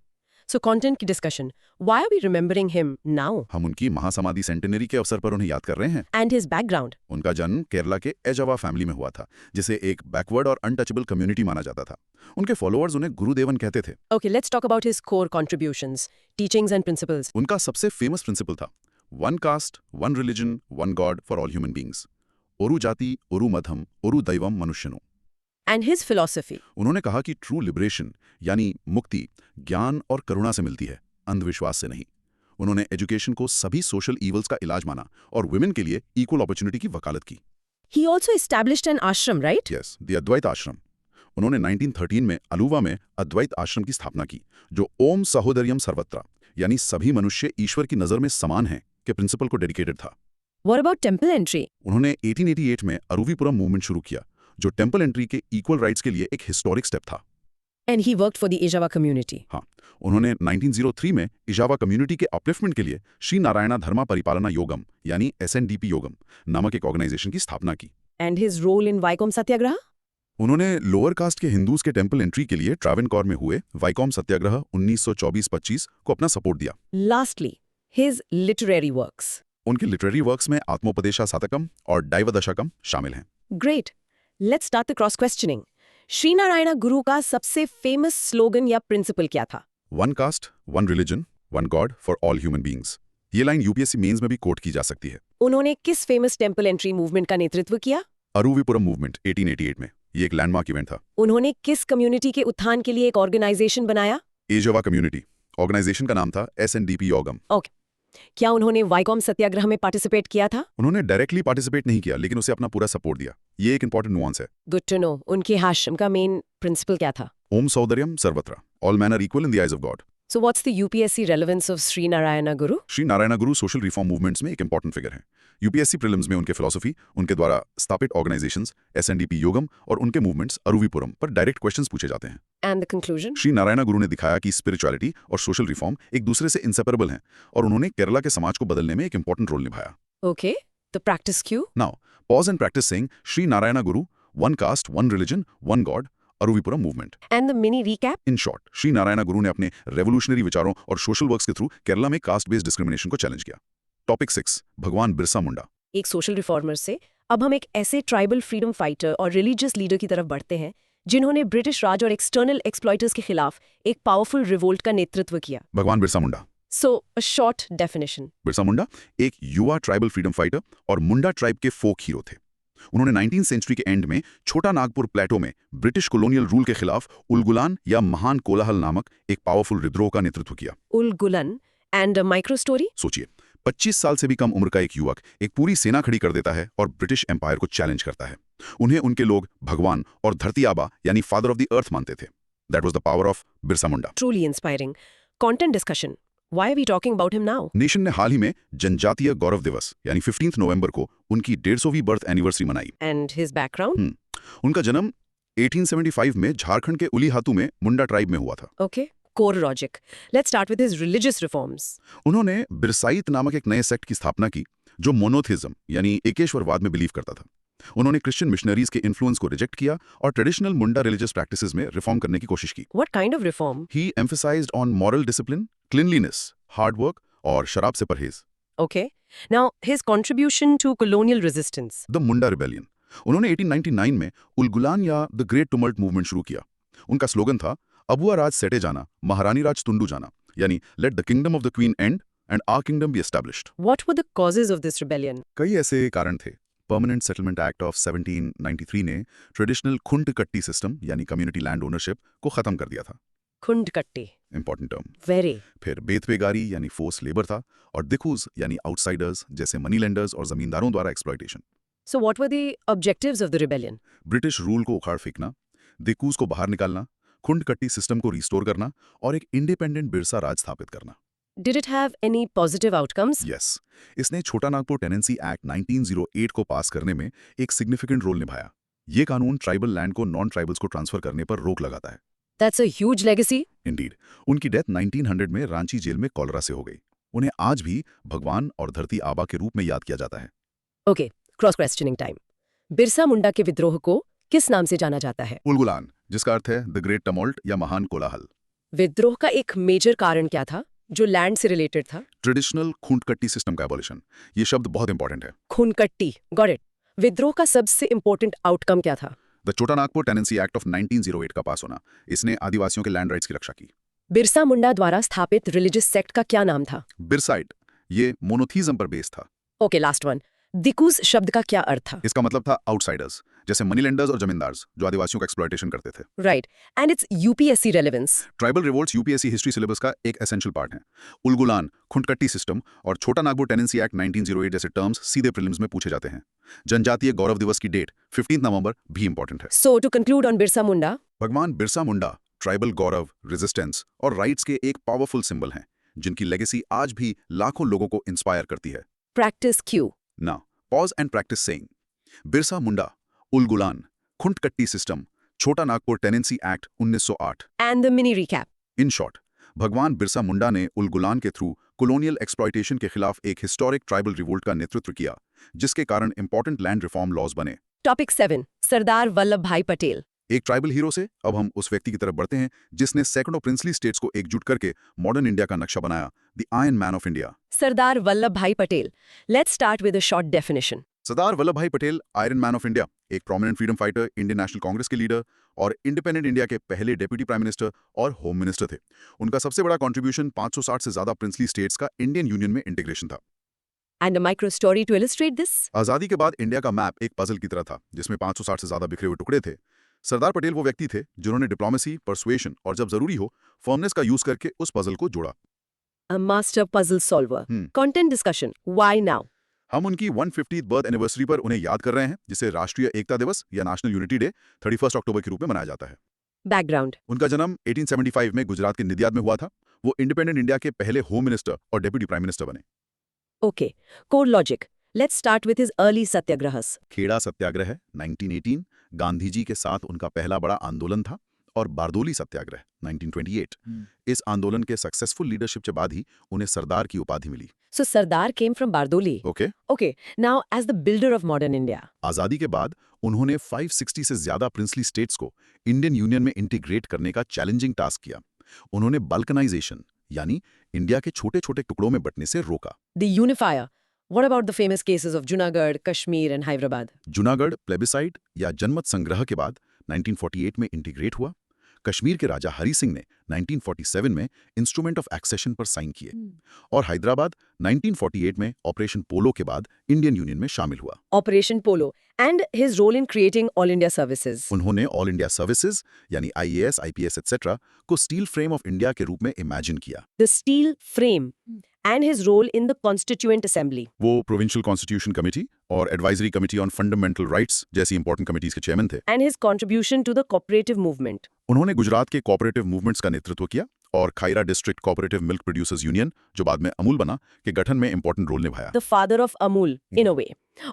So content की discussion. Why are we remembering him now? हम उनकी महासमाधि सेंटेनरी के अवसर पर उन्हें याद कर रहे हैं। And his background. उनका जन्म केरला के एजावा फैमिली में हुआ था, जिसे एक बैकवर्ड और अनटचेबल कम्युनिटी माना जाता था। उनके फॉलोअर्स उन्हें गुरुदेवन कहते थे। Okay, let's talk about his core contributions, teachings and principles. उनका सबसे फेमस प्रिंसिपल था one caste, one religion, one God for all human beings. ओरु जाति, ओरु मधम, ओरु दैवम मनुष्यनु। And his philosophy. उन्होंने कहा कि ट्रू लिबरेशन यानी मुक्ति ज्ञान और करुणा से मिलती है, अंधविश्वास से नहीं। उन्होंने एजुकेशन को सभी सोशल ईवल्स का इलाज माना और वुमेन के लिए इक्वल अपॉर्चुनिटी की वकालत की। He also established an ashram, right? Yes, the Advaita Ashram. उन्होंने 1913 में अलुवा में अद्वैत आश्रम की स्थापना की, जो ओम सहोदर्यम सर्वत्र यानी सभी मनुष्य ईश्वर की नजर में समान हैं के प्रिंसिपल को डेडिकेटेड था। What about temple entry? उन्होंने 1888 में अरुविपुरम मूवमेंट शुरू किया, जो टेम्पल एंट्री के इक्वल राइट्स के लिए एक हिस्टोरिक स्टेप था। And he worked for the Ejava community. हाँ, उन्होंने 1903 में इजावा कम्युनिटी के अपलिफ्टमेंट के लिए श्री नारायण धर्मा परिपालना योगम यानी SNDP योगम नामक एक ऑर्गेनाइजेशन की स्थापना की। And his role in Vaikom Satyagraha? उन्होंने लोअर कास्ट के हिंदूज के टेम्पल एंट्री के लिए ट्रावेनकोर में हुए वाइकॉम सत्याग्रह 1924-25 को अपना सपोर्ट दिया। Lastly, his literary works. उनके लिटरेरी वर्क्स में आत्मोपदेशा सातकम और दैवदशकम शामिल हैं। Great. Let's start the cross questioning. Shri Narayana गुरु का सबसे फेमस स्लोगन या प्रिंसिपल क्या था? One caste, one religion, one God for all human beings. ये लाइन यूपीएससी मेंस में भी कोट की जा सकती है। उन्होंने किस फेमस टेम्पल एंट्री मूवमेंट का नेतृत्व किया? अरुविपुरम मूवमेंट 1888 में। ये एक लैंडमार्क इवेंट था। उन्होंने किस कम्युनिटी के उत्थान के लिए एक ऑर्गेनाइजेशन बनाया? एजावा कम्युनिटी। ऑर्गेनाइजेशन का नाम था SNDP योगम। ओके। क्या उन्होंने वाइकॉम सत्याग्रह में पार्टिसिपेट किया था? उन्होंने डायरेक्टली पार्टिसिपेट नहीं किया, लेकिन उसे अपना पूरा सपोर्ट दिया। ये एक इंपॉर्टेंट नुआंस है। Good to know. उनके आश्रम का मेन प्रिंसिपल क्या था? ओम सौदर्यम सर्वत्र, all man are equal in the eyes of God. So what's the UPSC relevance of Sri Narayana Guru? Shri Narayana Guru social reform movements में एक इंपॉर्टेंट फिगर हैं। यूपीएससी प्रीलिम्स में उनके फिलॉसफी, उनके द्वारा स्थापित ऑर्गेनाइजेशंस, एसएनडीपी योगम और उनके मूवमेंट्स अरुविपुरम पर डायरेक्ट क्वेश्चंस पूछे जाते हैं। And the conclusion? Shri Narayana Guru ने दिखाया कि स्पिरिचुअलिटी और सोशल रिफॉर्म एक दूसरे से इंसेपरेबल हैं और उन्होंने केरला के समाज को बदलने में एक इंपॉर्टेंट रोल निभाया। Okay. The practice cue? Now pause and practice saying Shri Narayana Guru, one caste, one religion, one god, Aruvippuram movement. And the mini recap? In short, Shri Narayana Guru ने अपने रेवोल्यूशनरी विचारों और सोशल वर्क्स के थ्रू केरला में कास्ट बेस्ड डिस्क्रिमिनेशन को challenge किया। Topic 6, Bhagwan Birsa मुंडा। एक social reformer से अब हम एक ऐसे ट्राइबल फ्रीडम फाइटर और रिलीजियस लीडर की तरफ बढ़ते हैं जिन्होंने ब्रिटिश राज और एक्सटर्नल एक्सप्लॉइटर्स के खिलाफ एक पावरफुल रिवोल्ट का नेतृत्व किया। भगवान बिरसा मुंडा। So, a short definition. Birsa Munda एक युवा ट्राइबल फ्रीडम फाइटर और मुंडा ट्राइब के फोक हीरो थे। उन्होंने 19th सेंचुरी के एंड में छोटा नागपुर प्लेटो में ब्रिटिश कॉलोनियल रूल के खिलाफ उलगुलान या महान कोलाहल नामक एक पावरफुल विद्रोह का नेतृत्व किया। Ulgulan and a micro story? सोचिए, 25 साल से भी कम उम्र का एक युवक एक पूरी सेना खड़ी कर देता है और ब्रिटिश एम्पायर को चैलेंज करता है। उन्हें उनके लोग भगवान और धरती आबा यानी फादर ऑफ द अर्थ मानते थे। That was the power of Birsa Munda. Truly inspiring. Content discussion. Why are we talking about him now? Nation ने हाल ही में जनजातीय गौरव दिवस यानी 15 नवंबर को उनकी 150वीं बर्थ एनिवर्सरी मनाई। And his background? उनका जन्म 1875 में झारखंड के उलीहातू में मुंडा ट्राइब में हुआ था। Okay. Core logic. Let's start with his religious reforms. उन्होंने बिरसाइत नामक एक नए सेक्ट की स्थापना की जो मोनोथिज्म यानी एकेश्वरवाद में बिलीव करता था। उन्होंने क्रिश्चियन मिशनरीज के इन्फ्लुएंस को रिजेक्ट किया और ट्रेडिशनल मुंडा रिलीजियस प्रैक्टिसेस में रिफॉर्म करने की कोशिश की। What kind of reform? He emphasized on moral discipline, cleanliness, hard work और शराब से परहेज। Okay. Now, his contribution to colonial resistance. The Munda rebellion. उन्होंने 1899 में उलगुलान या द ग्रेट टुमल्ट मूवमेंट शुरू किया। उनका स्लोगन था अबुआ राज सेटे जाना, महारानी राज तुंडू जाना, यानी let the kingdom of the queen and and our kingdom be established. What were the causes of this rebellion? कई ऐसे कारण थे। परमानेंट सेटलमेंट एक्ट ऑफ 1793 ने ट्रेडिशनल खुंड कट्टी सिस्टम यानी कम्युनिटी लैंड ओनरशिप को खत्म कर दिया था। Khundkatti. Important term. Very. फिर बेतवेगारी यानी फोर्स लेबर था और दिकूज यानी आउटसाइडर्स जैसे मनी लेंडर्स और जमींदारों द्वारा exploitation. So what were the objectives of the rebellion? British rule को उखाड़ फेंकना, दिकूज को बाहर निकालना, खुंड कट्टी सिस्टम को रिस्टोर करना और एक इंडिपेंडेंट बिरसा राज स्थापित करना। Did it have any positive outcomes? Yes, इसने छोटा नागपुर टेनेंसी एक्ट 1908 को पास करने में एक सिग्निफिकेंट रोल निभाया। ये कानून ट्राइबल लैंड को नॉन ट्राइबल्स को ट्रांसफर करने पर रोक लगाता है। That's a huge legacy. Indeed, उनकी डेथ 1900 में रांची जेल में कॉलरा से हो गई। उन्हें आज भी भगवान और धरती आबा के रूप में याद किया जाता है। Okay, cross questioning time. Birsa Munda के विद्रोह को किस नाम से जाना जाता है? उलगुलान, जिसका अर्थ है द ग्रेट टमोल्ट या महान कोलाहल। विद्रोह का एक मेजर कारण क्या था जो लैंड से रिलेटेड था? ट्रेडिशनल खूंट कट्टी सिस्टम का एबॉलिशन। ये शब्द बहुत इंपॉर्टेंट है। खूनकट्टी, गॉट इट। विद्रोह का सबसे इंपॉर्टेंट आउटकम क्या था? द छोटा नागपुर टेनेंसी एक्ट ऑफ 1908 का पास होना। इसने आदिवासियों के लैंड राइट्स की रक्षा की। बिरसा मुंडा द्वारा स्थापित रिलीजियस सेक्ट का क्या नाम था? बिरसाइट, ये मोनोथीज्म पर बेस्ड था। Okay, last one. दिकूज शब्द का क्या अर्थ था? इसका मतलब था आउटसाइडर्स, जैसे मनी लेंडर्स और जमींदार्स जो आदिवासियों का एक्सप्लॉयटेशन करते थे। Right, and it's UPSC relevance. Tribal revolts UPSC history syllabus का एक एसेंशियल पार्ट है। उलगुलान, खुंडकट्टी सिस्टम और छोटा नागपुर टेनेंसी एक्ट 1908 जैसे टर्म्स सीधे प्रीलिम्स में पूछे जाते हैं। जनजातीय गौरव दिवस की डेट 15 नवंबर भी इंपॉर्टेंट है। सो to conclude on Birsa Munda, भगवान बिरसा मुंडा ट्राइबल गौरव, रेजिस्टेंस और राइट्स के एक पावरफुल सिंबल हैं, जिनकी लेगेसी आज भी लाखों लोगों को इंस्पायर करती है। Practice cue. Now, pause and practice saying Birsa Munda, Ulgulan, Khuntkatti system, Chota Nagpur tenancy act 1908। And the mini recap. In short, Bhagwan Birsa मुंडा ने उलगुलान के थ्रू कॉलोनियल एक्सप्लॉयटेशन के खिलाफ एक हिस्टोरिक ट्राइबल रिवोल्ट का नेतृत्व किया, जिसके कारण इंपॉर्टेंट लैंड रिफॉर्म लॉज बने। टॉपिक 7, सरदार वल्लभ भाई पटेल। एक ट्राइबल हीरो से अब हम उस व्यक्ति की तरफ बढ़ते हैं जिसने सैकड़ों प्रिंसली स्टेट्स को एकजुट करके मॉडर्न इंडिया का नक्शा बनाया, the iron man of India. Sardar Vallabh Bhai Patel. Let's start with a short definition. Sardar Vallabh Bhai Patel, iron man of India, एक prominent freedom fighter, Indian National Congress के लीडर और इंडिपेंडेंट इंडिया के पहले डेप्यूटी प्राइम मिनिस्टर और होम मिनिस्टर थे। उनका सबसे बड़ा कंट्रीब्यूशन 560 से ज्यादा प्रिंसली स्टेट्स का इंडियन यूनियन में इंटीग्रेशन था। And a micro story to illustrate this. आजादी के बाद इंडिया का मैप एक पजल की तरह था, जिसमें 560 से ज्यादा बिखरे हुए टुकड़े थे। सरदार पटेल वो व्यक्ति थे जिन्होंने डिप्लोमेसी, परसुएशन और जब जरूरी हो फर्मनेस का यूज करके उस पजल को जोड़ा। A master puzzle solver. Content discussion. Why now? हम उनकी 150th बर्थ एनिवर्सरी पर उन्हें याद कर रहे हैं, जिसे राष्ट्रीय एकता दिवस या नेशनल यूनिटी डे 31 अक्टूबर के रूप में मनाया जाता है। Background. उनका जन्म 1875 में गुजरात के निदियाद में हुआ था वो इंडिपेंडेंट इंडिया के पहले होम मिनिस्टर और डेप्यूटी प्राइम मिनिस्टर बने। Okay, core logic. Let's start with his early satyagrahas. Kheda satyagraha 1918 Gandhi ji के साथ उनका पहला बड़ा आंदोलन था, और बारदोली सत्याग्रह 1928 इस आंदोलन के सक्सेसफुल लीडरशिप के बाद ही उन्हें सरदार की उपाधि मिली। So Sardar came from Bardoli. Okay Okay, now as the builder of modern India. आजादी के बाद उन्होंने 560 से ज्यादा प्रिंसली स्टेट्स को इंडियन यूनियन में इंटीग्रेट करने का चैलेंजिंग टास्क किया। उन्होंने बल्कनाइजेशन यानी इंडिया के छोटे छोटे टुकड़ों में बंटने से रोका। The unifier. What about the famous cases of Junagadh, Kashmir and Hyderabad? Junagadh plebiscite या जनमत संग्रह के बाद 1948 में इंटीग्रेट हुआ। कश्मीर के राजा हरि सिंह ने 1947 में इंस्ट्रूमेंट ऑफ एक्सेशन पर साइन किए, और हैदराबाद 1948 में ऑपरेशन पोलो के बाद इंडियन यूनियन में शामिल हुआ। Operation Polo and his role in creating All India Services. उन्होंने ऑल इंडिया सर्विसेज यानी IAS, IPS एटसेट्रा को स्टील फ्रेम ऑफ इंडिया के रूप में इमेजिन किया। The steel frame and his role in the Constituent Assembly. वो provincial constitution committee और advisory committee on fundamental rights जैसी इंपॉर्टेंट कमेटीज के चेयरमैन थे। And his contribution to the cooperative movement. उन्होंने गुजरात के कोऑपरेटिव मूवमेंट्स का नेतृत्व किया और Kaira district cooperative milk producers union, जो बाद में अमूल बना, के गठन में इंपॉर्टेंट रोल निभाया। The father of Amul, in a way.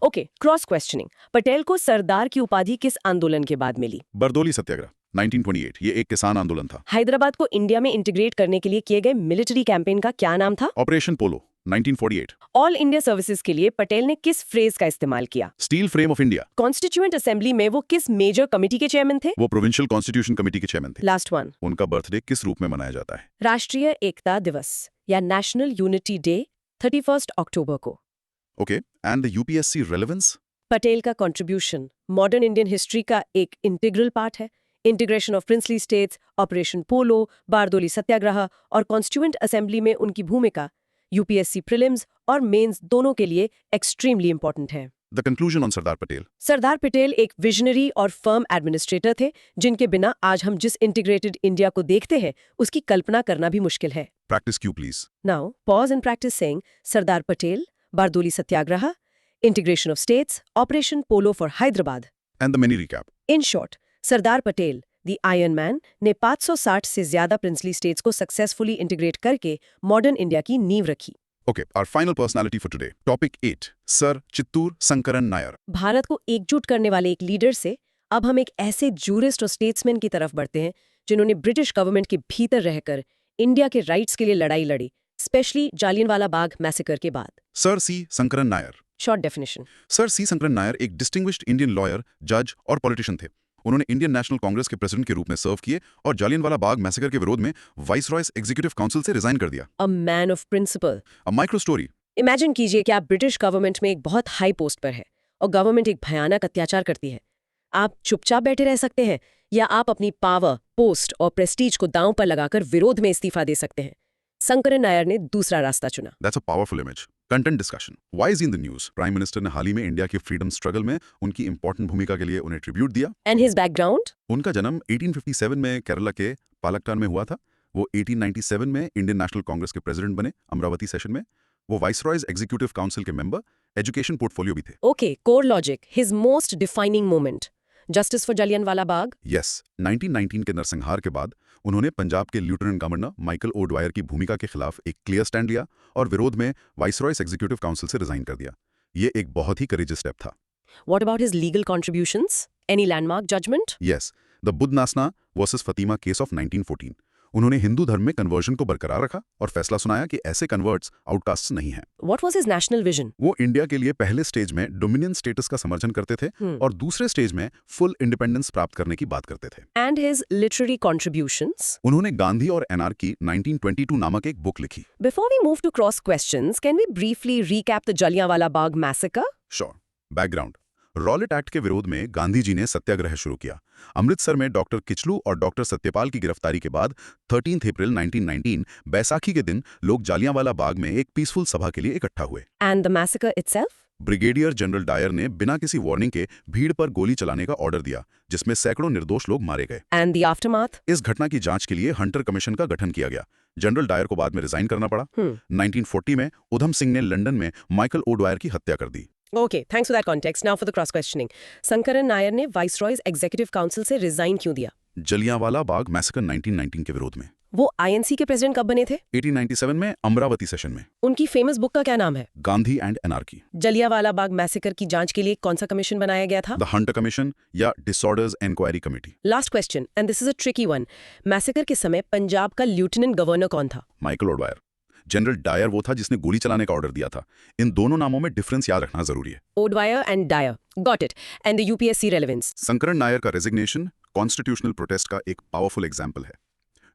Okay, cross questioning. Patel को सरदार की उपाधि किस आंदोलन के बाद मिली? बरदोली सत्याग्रह 1928 ये एक किसान आंदोलन था। हैदराबाद को इंडिया में इंटीग्रेट करने के लिए किए गए मिलिट्री कैंपेन का क्या नाम था? ऑपरेशन पोलो 1948। ऑल इंडिया सर्विसेज के लिए पटेल ने किस फ्रेज का इस्तेमाल किया? Steel frame of India. Constituent assembly में वो किस मेजर कमिटी के चेयरमैन थे? वो प्रोविंशियल कॉन्स्टिट्यूशन कमेटी के चेयरमैन थे। Last one. उनका बर्थडे किस रूप में मनाया जाता है? राष्ट्रीय एकता दिवस या नेशनल यूनिटी डे 31 अक्टूबर को। Okay, and the UPSC relevance? Patel का कंट्रीब्यूशन मॉडर्न इंडियन हिस्ट्री का एक इंटीग्रल पार्ट है। Integration of princely states, Operation Polo, Bardoli satyagraha और कॉन्स्टिट्यूएंट असेंबली में उनकी भूमिका यूपीएससी प्रीलिम्स और मेंस दोनों के लिए एक्सट्रीमली इंपॉर्टेंट है। The conclusion on Sardar Patel? Sardar Patel एक विजनरी और फर्म एडमिनिस्ट्रेटर थे, जिनके बिना आज हम जिस इंटीग्रेटेड इंडिया को देखते हैं उसकी कल्पना करना भी मुश्किल है। Practice Q please. Now pause and practice saying Sardar Patel, Bardoli Satyagraha, integration of states, Operation polo for Hyderabad and the mini recap. In short, Sardar Patel the iron man ने 560 से ज्यादा प्रिंसली स्टेट्स को सक्सेसफुली इंटीग्रेट करके मॉडर्न इंडिया की नींव रखी। Okay, our final personality for today. Topic 8. Sir Chettur Sankaran Nair. Bharat को एकजुट करने वाले एक लीडर से अब हम एक ऐसे जूरिस्ट और स्टेट्समैन की तरफ बढ़ते हैं जिन्होंने ब्रिटिश गवर्नमेंट के भीतर रहकर इंडिया के राइट्स के लिए लड़ाई लड़ी, स्पेशली जालियनवाला बाग मैसेकर के बाद। Sir C Sankaran Nair. Short definition. Sir C Sankaran Nair एक डिस्टिंग्विश्ड इंडियन लॉयर, जज और पॉलिटिशियन थे। उन्होंने इंडियन नेशनल कांग्रेस के प्रेसिडेंट के रूप में सर्व किए और जालियनवाला बाग मैसेकर के विरोध में वाइसरॉयस एग्जीक्यूटिव काउंसिल से रिजाइन कर दिया। A man of principle. A micro story. Imagine कीजिए कि आप ब्रिटिश गवर्नमेंट में एक बहुत हाई पोस्ट पर है और गवर्नमेंट एक भयानक अत्याचार करती है। आप चुपचाप बैठे रह सकते हैं या आप अपनी पावर, पोस्ट और प्रेस्टीज को दांव पर लगाकर विरोध में इस्तीफा दे सकते हैं। शंकरन नायर ने दूसरा रास्ता चुना। That's a powerful image. Content discussion. Why is he in the news? Prime minister ने हाल ही में इंडिया के फ्रीडम स्ट्रगल में उनकी इंपॉर्टेंट भूमिका के लिए उन्हें ट्रिब्यूट दिया। And his background? उनका जन्म 1857 में केरला के पालक्काड में हुआ था। वो 1897 में इंडियन नेशनल कांग्रेस के प्रेसिडेंट बने अमरावती सेशन में। वो वाइसरॉयज एग्जीक्यूटिव काउंसिल के मेंबर, एजुकेशन पोर्टफोलियो भी थे। Okay, core logic, his most defining moment, justice for Jallianwala Bagh. Yes, 1919 के नरसंहार के बाद उन्होंने पंजाब के लेफ्टिनेंट गवर्नर माइकल ओडवायर की भूमिका के खिलाफ एक क्लियर स्टैंड लिया और विरोध में वाइसरॉयस एग्जीक्यूटिव काउंसिल से रिजाइन कर दिया। ये एक बहुत ही करेजियस स्टेप था। What about his legal contributions? Any landmark judgment? Yes, the बुद्धनासना वर्सेस फतीमा केस ऑफ 1914। उन्होंने हिंदू धर्म में कन्वर्जन को बरकरार रखा और फैसला सुनाया कि ऐसे कन्वर्ट्स आउटकास्ट्स नहीं हैं। What was his national vision? वो इंडिया के लिए पहले स्टेज में डोमिनियन स्टेटस का समर्थन करते थे और दूसरे स्टेज में फुल इंडिपेंडेंस प्राप्त करने की बात करते थे। And his literary contributions? उन्होंने गांधी और एनार्की 1922 नामक एक बुक लिखी। Before we move to cross questions, can we briefly recap the Jallianwala Bagh massacre? Sure. Background, Rowlatt act के विरोध में गांधी जी ने सत्याग्रह शुरू किया। अमृतसर में डॉक्टर किचलू और डॉक्टर सत्यपाल की गिरफ्तारी के बाद 13 अप्रैल 1919 बैसाखी के दिन लोग जालियांवाला बाग में एक पीसफुल सभा के लिए इकट्ठा हुए। And the massacre itself? Brigadier general Dyer ने बिना किसी वार्निंग के भीड़ पर गोली चलाने का ऑर्डर दिया, जिसमें सैकड़ों निर्दोष लोग मारे गए। And the aftermath? इस घटना की जांच के लिए हंटर कमीशन का गठन किया गया। जनरल डायर को बाद में रिजाइन करना पड़ा। 1940 में उधम सिंह ने लंदन में माइकल ओडवायर की हत्या कर दी। Okay, thanks for that context. Now for the cross questioning. Shankaran Nair ने वाइसरॉयज एग्जीक्यूटिव काउंसिल से रिजाइन क्यों दिया? जलियांवाला बाग मैसेकर 1919 के विरोध में। वो आईएनसी के प्रेसिडेंट कब बने थे? 1897 में अमरावती सेशन में। उनकी फेमस बुक का क्या नाम है? Gandhi and anarchy. Jallianwala Bagh massacre की जांच के लिए कौन सा कमीशन बनाया गया था? द हंटर कमीशन या disorders inquiry committee. Last question, and this is a tricky one. Massacre के समय पंजाब का लेफ्टिनेंट गवर्नर कौन था? Michael O'Dwyer. जनरल डायर वो था जिसने गोली चलाने का ऑर्डर दिया था। इन दोनों नामों में डिफरेंस याद रखना जरूरी है। O'Dwyer and Dyer, got it. And the UPSC relevance? Sankaran Nair का रेजिग्नेशन कॉन्स्टिट्यूशनल प्रोटेस्ट का एक पावरफुल एग्जाम्पल है।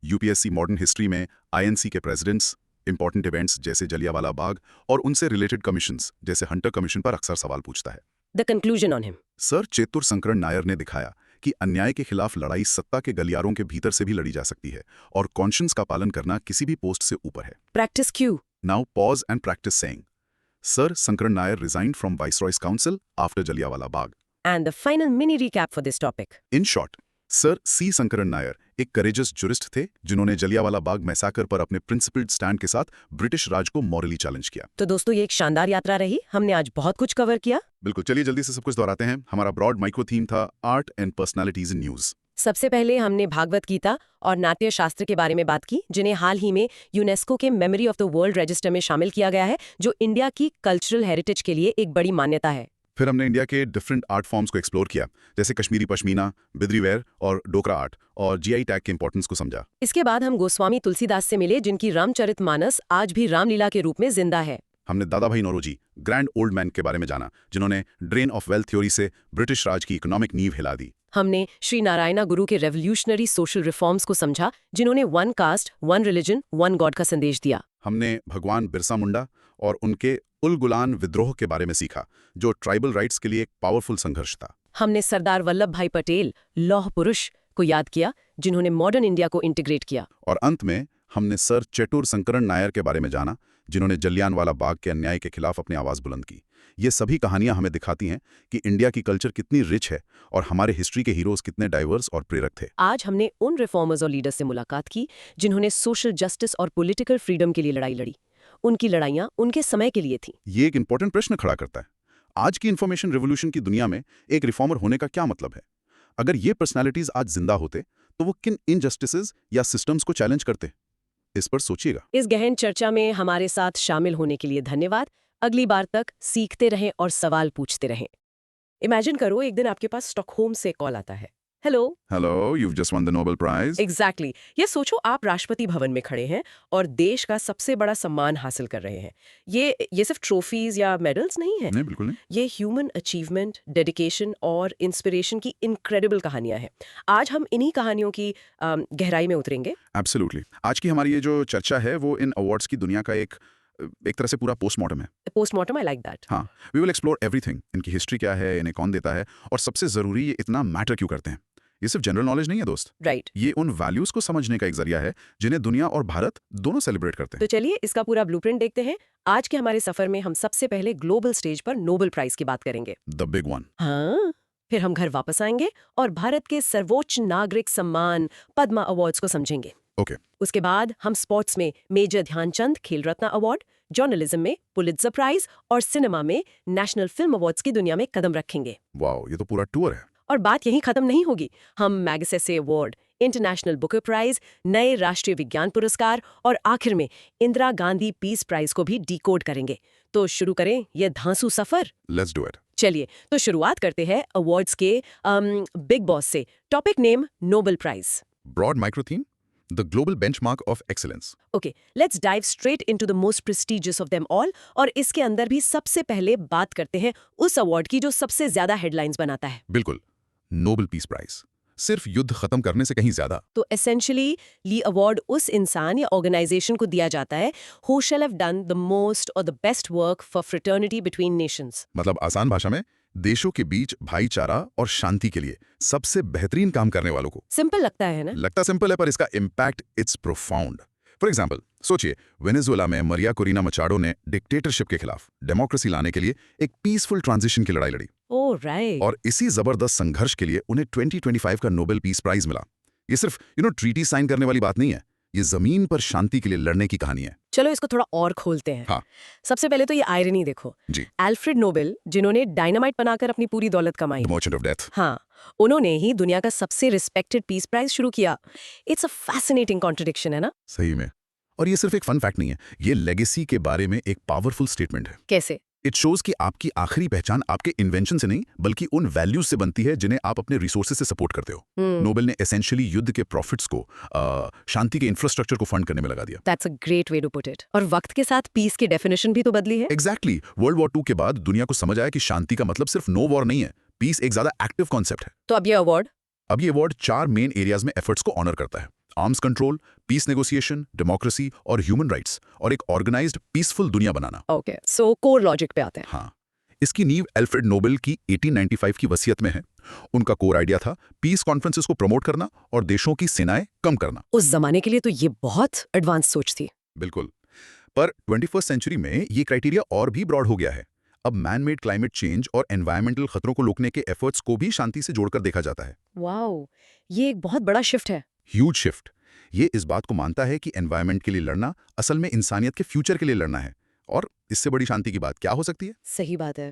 यूपीएससी मॉडर्न हिस्ट्री में आईएनसी के प्रेसिडेंट्स, इंपॉर्टेंट इवेंट्स जैसे जलियांवाला बाग और उनसे रिलेटेड कमीशंस जैसे हंटर कमीशन पर अक्सर सवाल पूछता है। The conclusion on him? Sir Chettur Sankaran Nair ने दिखाया कि अन्याय के खिलाफ लड़ाई सत्ता के गलियारों के भीतर से भी लड़ी जा सकती है और कॉन्शियंस का पालन करना किसी भी पोस्ट से ऊपर है। Practice cue? Now pause and practice saying, Sir Sankaran Nair resigned from Viceroy's Council after Jallianwala Bagh. And the final mini recap for this topic. In short, Sir C. Sankaran Nair एक courageous jurist थे जिन्होंने जलियांवाला बाग मैसाकर पर अपने principled stand के साथ British राज को morally challenge किया। तो दोस्तों ये एक शानदार यात्रा रही, हमने आज बहुत कुछ कवर किया। बिल्कुल, चलिए जल्दी से सब कुछ दोहराते हैं। हमारा ब्रॉड माइक्रो थीम था art and personalities in news. सबसे पहले हमने भागवत गीता और नाट्य शास्त्र के बारे में बात की, जिन्हें हाल ही में यूनेस्को के memory of the world register में शामिल किया गया है, जो इंडिया की कल्चरल हेरिटेज के लिए एक बड़ी मान्यता है। फिर हमने इंडिया के डिफरेंट आर्ट फॉर्म्स को एक्सप्लोर किया, जैसे कश्मीरी पश्मीना, बिदरी वेयर और डोकरा आर्ट, और जीआई टैग के इंपॉर्टेंस को समझा। इसके बाद हम गोस्वामी तुलसीदास से मिले, जिनकी रामचरितमानस आज भी रामलीला के रूप में जिंदा है। हमने दादा भाई नौरोजी, ग्रैंड ओल्ड मैन के बारे में जाना, जिन्होंने ड्रेन ऑफ वेल्थ थ्योरी से ब्रिटिश राज की इकोनॉमिक नींव हिला दी। हमने श्री नारायणा गुरु के रेवोल्यूशनरी सोशल रिफॉर्म्स को समझा, जिन्होंने one caste, one religion, one God का संदेश दिया। हमने भगवान बिरसा मुंडा और उनके उल-गुलान विद्रोह के बारे में सीखा, जो ट्राइबल राइट्स के लिए एक पावरफुल संघर्ष था। हमने सरदार वल्लभ भाई पटेल, लौह पुरुष, को याद किया, जिन्होंने मॉडर्न इंडिया को इंटीग्रेट किया। और अंत में हमने सर चेतुर शंकरन नायर के बारे में जाना, जिन्होंने जलियांवाला बाग के अन्याय के खिलाफ अपनी आवाज बुलंद की। ये सभी कहानियां हमें दिखाती हैं कि इंडिया की कल्चर कितनी रिच है और हमारे हिस्ट्री के हीरोज कितने डाइवर्स और प्रेरक थे। आज हमने उन रिफॉर्मर्स और लीडर्स से मुलाकात की जिन्होंने सोशल जस्टिस और पॉलिटिकल फ्रीडम के लिए लड़ाई लड़ी। उनकी लड़ाइयां उनके समय के लिए थी। ये एक इंपॉर्टेंट प्रश्न खड़ा करता है, आज की इंफॉर्मेशन रिवोल्यूशन की दुनिया में एक रिफॉर्मर होने का क्या मतलब है? अगर ये पर्सनालिटीज आज जिंदा होते तो वो किन इनजस्टिसेस या सिस्टम्स को चैलेंज करते? इस पर सोचिएगा। इस गहन चर्चा में हमारे साथ शामिल होने के लिए धन्यवाद। अगली बार तक सीखते रहें और सवाल पूछते रहें। इमेजिन करो एक दिन आपके पास स्टॉकहोम से कॉल आता है। Hello, you've just won the Nobel Prize. Exactly. ये सोचो आप राष्ट्रपति भवन में खड़े हैं और देश का सबसे बड़ा सम्मान हासिल कर रहे हैं। ये सिर्फ ट्रॉफीज या मेडल्स नहीं है। नहीं, बिल्कुल नहीं। ये ह्यूमन अचीवमेंट, डेडिकेशन और इंस्पिरेशन की इनक्रेडिबल कहानियां हैं। आज हम इन्हीं कहानियों की गहराई में उतरेंगे। एब्सोल्युटली। आज की हमारी ये जो चर्चा है वो इन अवार्ड्स की दुनिया का एक तरह से पूरा पोस्टमार्टम है। Postmortem, I like that. हाँ, वी विल एक्सप्लोर एवरीथिंग। इनकी हिस्ट्री क्या है, इन्हें कौन देता है, और सबसे जरूरी ये इतना मैटर क्यों करते हैं। ये सिर्फ जनरल नॉलेज नहीं है दोस्त, राइट। ये उन वैल्यूज को समझने का एक जरिया है जिन्हें दुनिया और भारत दोनों सेलिब्रेट करते हैं। तो चलिए इसका पूरा ब्लूप्रिंट देखते हैं। आज के हमारे सफर में हम सबसे पहले ग्लोबल स्टेज पर नोबेल प्राइज की बात करेंगे। The big one. हाँ, फिर हम घर वापस आएंगे और भारत के सर्वोच्च नागरिक सम्मान पद्मा अवार्ड्स को समझेंगे। ओके। उसके बाद हम स्पोर्ट्स में मेजर ध्यानचंद खेल रत्न अवार्ड, जर्नलिज्म में पुलित्जर प्राइज और सिनेमा में नेशनल फिल्म अवार्ड्स की दुनिया में कदम रखेंगे। वाओ, ये तो पूरा टूर है। और बात यहीं खत्म नहीं होगी। हम Magsaysay award, international Booker prize, नए राष्ट्रीय विज्ञान पुरस्कार और आखिर में इंदिरा गांधी पीस प्राइज को भी डिकोड करेंगे। तो शुरू करें ये धांसू सफर। Let's do it. चलिए तो शुरुआत करते हैं अवार्ड्स के बिग बॉस से। Topic name Nobel prize. Broad micro theme, the global benchmark of excellence. Okay, let's dive straight into the most prestigious of them all. और इसके अंदर भी सबसे पहले बात करते हैं उस अवार्ड की जो सबसे ज्यादा हेडलाइंस बनाता है। बिल्कुल, नोबेल पीस प्राइज। सिर्फ युद्ध खत्म करने से कहीं ज्यादा। तो एसेंशियली ली अवार्ड उस इंसान या ऑर्गेनाइजेशन को दिया जाता है who shall have done the most और the best work for fraternity between nations. मतलब आसान भाषा में देशों के बीच भाईचारा और शांति के लिए सबसे बेहतरीन काम करने वालों को। सिंपल लगता है ना? लगता सिंपल है, पर इसका impact it's profound. For example, सोचिए वेनेजुएला में मरिया कोरिना मचाडो ने डिक्टेटरशिप के खिलाफ डेमोक्रेसी लाने के लिए एक पीसफुल ट्रांजिशन की लड़ाई लड़ी। Oh right. और इसी जबरदस्त संघर्ष के लिए उन्हें 2025 का नोबेल पीस प्राइज मिला। ये सिर्फ ट्रीटी साइन करने वाली बात नहीं है, ये जमीन पर शांति के लिए लड़ने की कहानी है। चलो इसको थोड़ा और खोलते हैं। हाँ। सबसे पहले तो ये आयरनी देखो जी। अल्फ्रेड नोबेल, जिन्होंने डायनामाइट बनाकर अपनी पूरी दौलत कमाई। The merchant of death. हाँ, उन्होंने ही दुनिया का सबसे रिस्पेक्टेड पीस प्राइज शुरू किया। इट्स अ फैसिनेटिंग कॉन्ट्रडिक्शन, है ना? सही में। और ये सिर्फ एक फन फैक्ट नहीं है, ये लेगेसी के बारे में एक पावरफुल स्टेटमेंट है। कैसे? इट शोज कि आपकी आखिरी पहचान आपके इन्वेंशन से नहीं बल्कि उन वैल्यूज से बनती है जिन्हें आप अपने रिसोर्सेज से सपोर्ट करते हो। नोबेल ने एसेंशियली युद्ध के प्रॉफिट्स को शांति के इंफ्रास्ट्रक्चर को फंड करने में लगा दिया। That's a great way to put it. और वक्त के साथ पीस की डेफिनेशन भी तो बदली है। एग्जैक्टली। वर्ल्ड वॉर 2 के बाद दुनिया को समझ आया कि शांति का मतलब सिर्फ नो वॉर नहीं है, पीस एक ज्यादा एक्टिव कॉन्सेप्ट है। तो अब ये अवार्ड? अब ये अवार्ड 4 मेन एरियाज में एफर्ट्स को ऑनर करता है: arms control, peace negotiation, democracy और ह्यूमन राइट्स, और एक ऑर्गेनाइज्ड पीसफुल दुनिया बनाना। ओके, सो कोर लॉजिक पे आते हैं। हाँ, इसकी नींव एल्फ्रेड नोबेल की 1895 की वसीयत में है। उनका कोर आइडिया था पीस कॉन्फ्रेंसेस को प्रमोट करना और देशों की सेनाएं कम करना। उस जमाने के लिए तो ये बहुत एडवांस सोच थी। बिल्कुल। पर 21st सेंचुरी में ये क्राइटेरिया और भी ब्रॉड हो गया है। अब मैन मेड क्लाइमेट चेंज और एनवायरमेंटल खतरों को रोकने के एफर्ट्स को भी शांति से जोड़कर देखा जाता है। वाओ, ये एक बहुत बड़ा शिफ्ट है। Huge shift. ये इस बात को मानता है कि एनवायरमेंट के लिए लड़ना असल में इंसानियत के फ्यूचर के लिए लड़ना है, और इससे बड़ी शांति की बात क्या हो सकती है? सही बात है।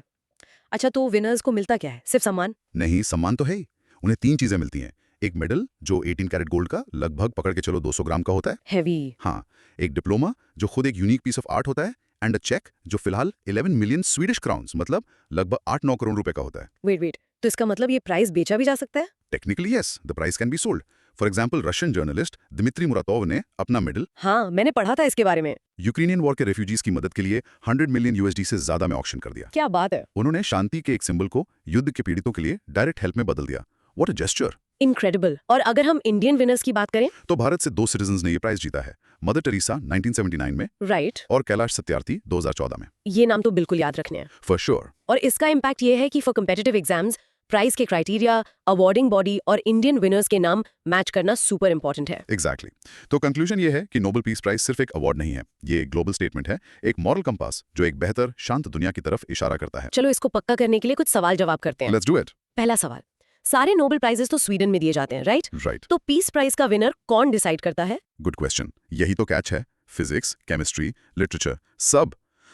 अच्छा, तो विनर्स को मिलता क्या है? सिर्फ सम्मान? नहीं, सम्मान तो है ही। उन्हें 3 चीजें मिलती हैं। एक मेडल जो 18 कैरेट गोल्ड का लगभग पकड़ के चलो 200 ग्राम का होता है। हैवी। हाँ, एक डिप्लोमा जो खुद एक यूनिक पीस ऑफ आर्ट होता है, एंड अ चेक जो फिलहाल 11 मिलियन स्वीडिश क्राउन्स मतलब लगभग 8-9 करोड़ रुपए का होता है। वेट, तो इसका मतलब ये प्राइस बेचा भी जा सकता है? Technically yes, the prize can be sold. For example, Russian journalist Dmitry Muratov ने अपना मेडल हाँ, मैंने पढ़ा था इसके बारे में। यूक्रेनियन वॉर के रेफ्यूजीज की मदद के लिए 100 मिलियन USD से ज्यादा में ऑक्शन कर दिया। क्या बात है! उन्होंने शांति के एक सिंबल को युद्ध के पीड़ितों के लिए डायरेक्ट हेल्प में बदल दिया। What a gesture! इनक्रेडिबल। और अगर हम इंडियन विनर्स की बात करें, तो भारत से 2 सिटीजन्स ने ये प्राइज जीता है। मदर टेरेसा 1979 में, राइट, और कैलाश सत्यार्थी 2014 में। ये नाम तो बिल्कुल याद रखने हैं। For sure. और इसका इम्पैक्ट ये है कि फॉर कम्पिटिटिव एग्जाम्स प्राइस के क्राइटेरिया, अवार्डिंग बॉडी और इंडियन विनर्स के नाम मैच करना सुपर इंपॉर्टेंट है। एग्जैक्टली। तो कंक्लूजन ये है कि नोबेल पीस प्राइज सिर्फ एक अवार्ड नहीं है, ये एक ग्लोबल स्टेटमेंट है, एक मॉरल कंपास जो एक बेहतर शांत दुनिया की तरफ इशारा करता है। चलो इसको पक्का करने के लिए कुछ सवाल जवाब करते हैं। Let's do it. पहला सवाल, सारे नोबेल प्राइजेस तो स्वीडन में दिए जाते हैं, राइट? राइट। तो पीस प्राइज का विनर कौन डिसाइड करता है? Good question. यही तो कैच है। फिजिक्स, केमिस्ट्री, लिटरेचर,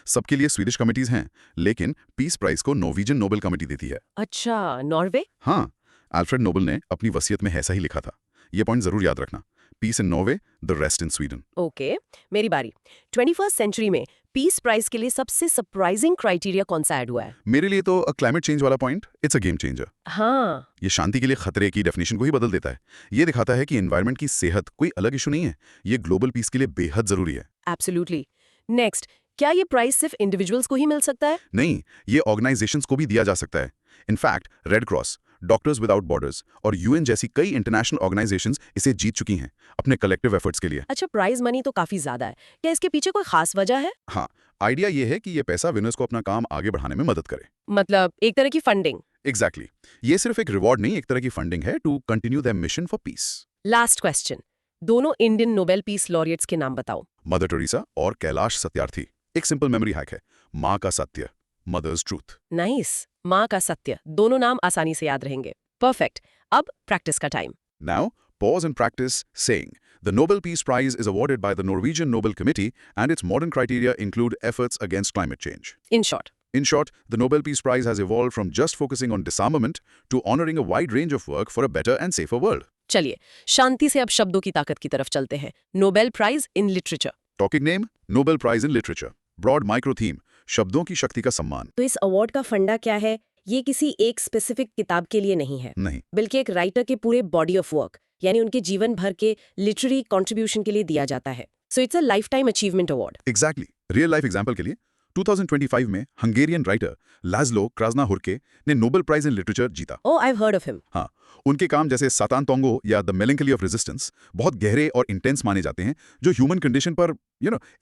सबके लिए स्वीडिश कमिटीज हैं, लेकिन पीस प्राइज को नॉर्वेजियन नोबेल कमिटी देती है। अच्छा, नॉर्वे? हाँ, अल्फ्रेड नोबेल ने अपनी वसीयत में ऐसा ही लिखा था। ये पॉइंट जरूर याद रखना। Peace in Norway, the rest in Sweden. Okay, मेरी बारी। 21st सेंचुरी में पीस प्राइज के लिए सबसे सरप्राइजिंग क्राइटेरिया कौन सा ऐड हुआ है? मेरे लिए तो क्लाइमेट चेंज वाला point, it's a game changer. हाँ, ये शांति के लिए खतरे की डेफिनेशन को ही बदल देता है। ये दिखाता है कि एनवायरनमेंट की सेहत कोई अलग इशू नहीं है, ये ग्लोबल पीस के लिए बेहद जरूरी है। एब्सोल्युटली। नेक्स्ट, क्या ये प्राइज सिर्फ इंडिविजुअल्स को ही मिल सकता है? नहीं, ये ऑर्गेनाइजेशंस को भी दिया जा सकता है। In fact red cross, doctors without borders और UN जैसी कई इंटरनेशनल ऑर्गेनाइजेशंस इसे जीत चुकी हैं अपने कलेक्टिव एफर्ट्स के लिए। अच्छा, प्राइज मनी तो काफी ज्यादा है, क्या इसके पीछे कोई खास वजह है? हाँ, आइडिया ये है कि ये पैसा विनर्स को अपना काम आगे बढ़ाने में मदद करे। मतलब एक तरह की फंडिंग। एग्जैक्टली। ये सिर्फ एक रिवॉर्ड नहीं, एक तरह की फंडिंग है to continue their mission for peace. Last question, दोनों इंडियन नोबेल पीस लॉरिएट्स के नाम बताओ। मदर टेरेसा और कैलाश सत्यार्थी। एक सिंपल मेमोरी हैक है, माँ का सत्य, मदर्स ट्रूथ। नाइस, माँ का सत्य, दोनों नाम आसानी से याद रहेंगे। परफेक्ट। अब प्रैक्टिस का time. Now, pause and practice saying, the Nobel Peace Prize is awarded by the Norwegian Nobel Committee and its modern criteria include efforts against climate change. In short, In short, the Nobel Peace Prize has evolved from just focusing on disarmament to honoring a wide range of work for a better and safer world. चलिए शांति से अब शब्दों की ताकत की तरफ चलते हैं। Nobel prize in literature. Topic name, Nobel Prize in Literature. Broad micro theme, शब्दों की शक्ति का सम्मान। तो इस अवार्ड का फंडा क्या है? ये किसी एक स्पेसिफिक किताब के लिए नहीं है, नहीं, बल्कि एक राइटर के पूरे बॉडी ऑफ वर्क, यानी उनके जीवन भर के लिटरेरी कंट्रीब्यूशन के लिए दिया जाता है। So it's a life time achievement award. Exactly. Real life example के लिए 2025 में हंगेरियन राइटर लाज़्लो क्रास्नाहोर्के ने नोबेल प्राइज इन लिटरेचर जीता। Oh, I have heard of him. हाँ, उनके काम जैसे सातान तोंगो या द मेलंकली ऑफ रेजिस्टेंस बहुत गहरे और इंटेंस माने जाते हैं, जो ह्यूमन कंडीशन पर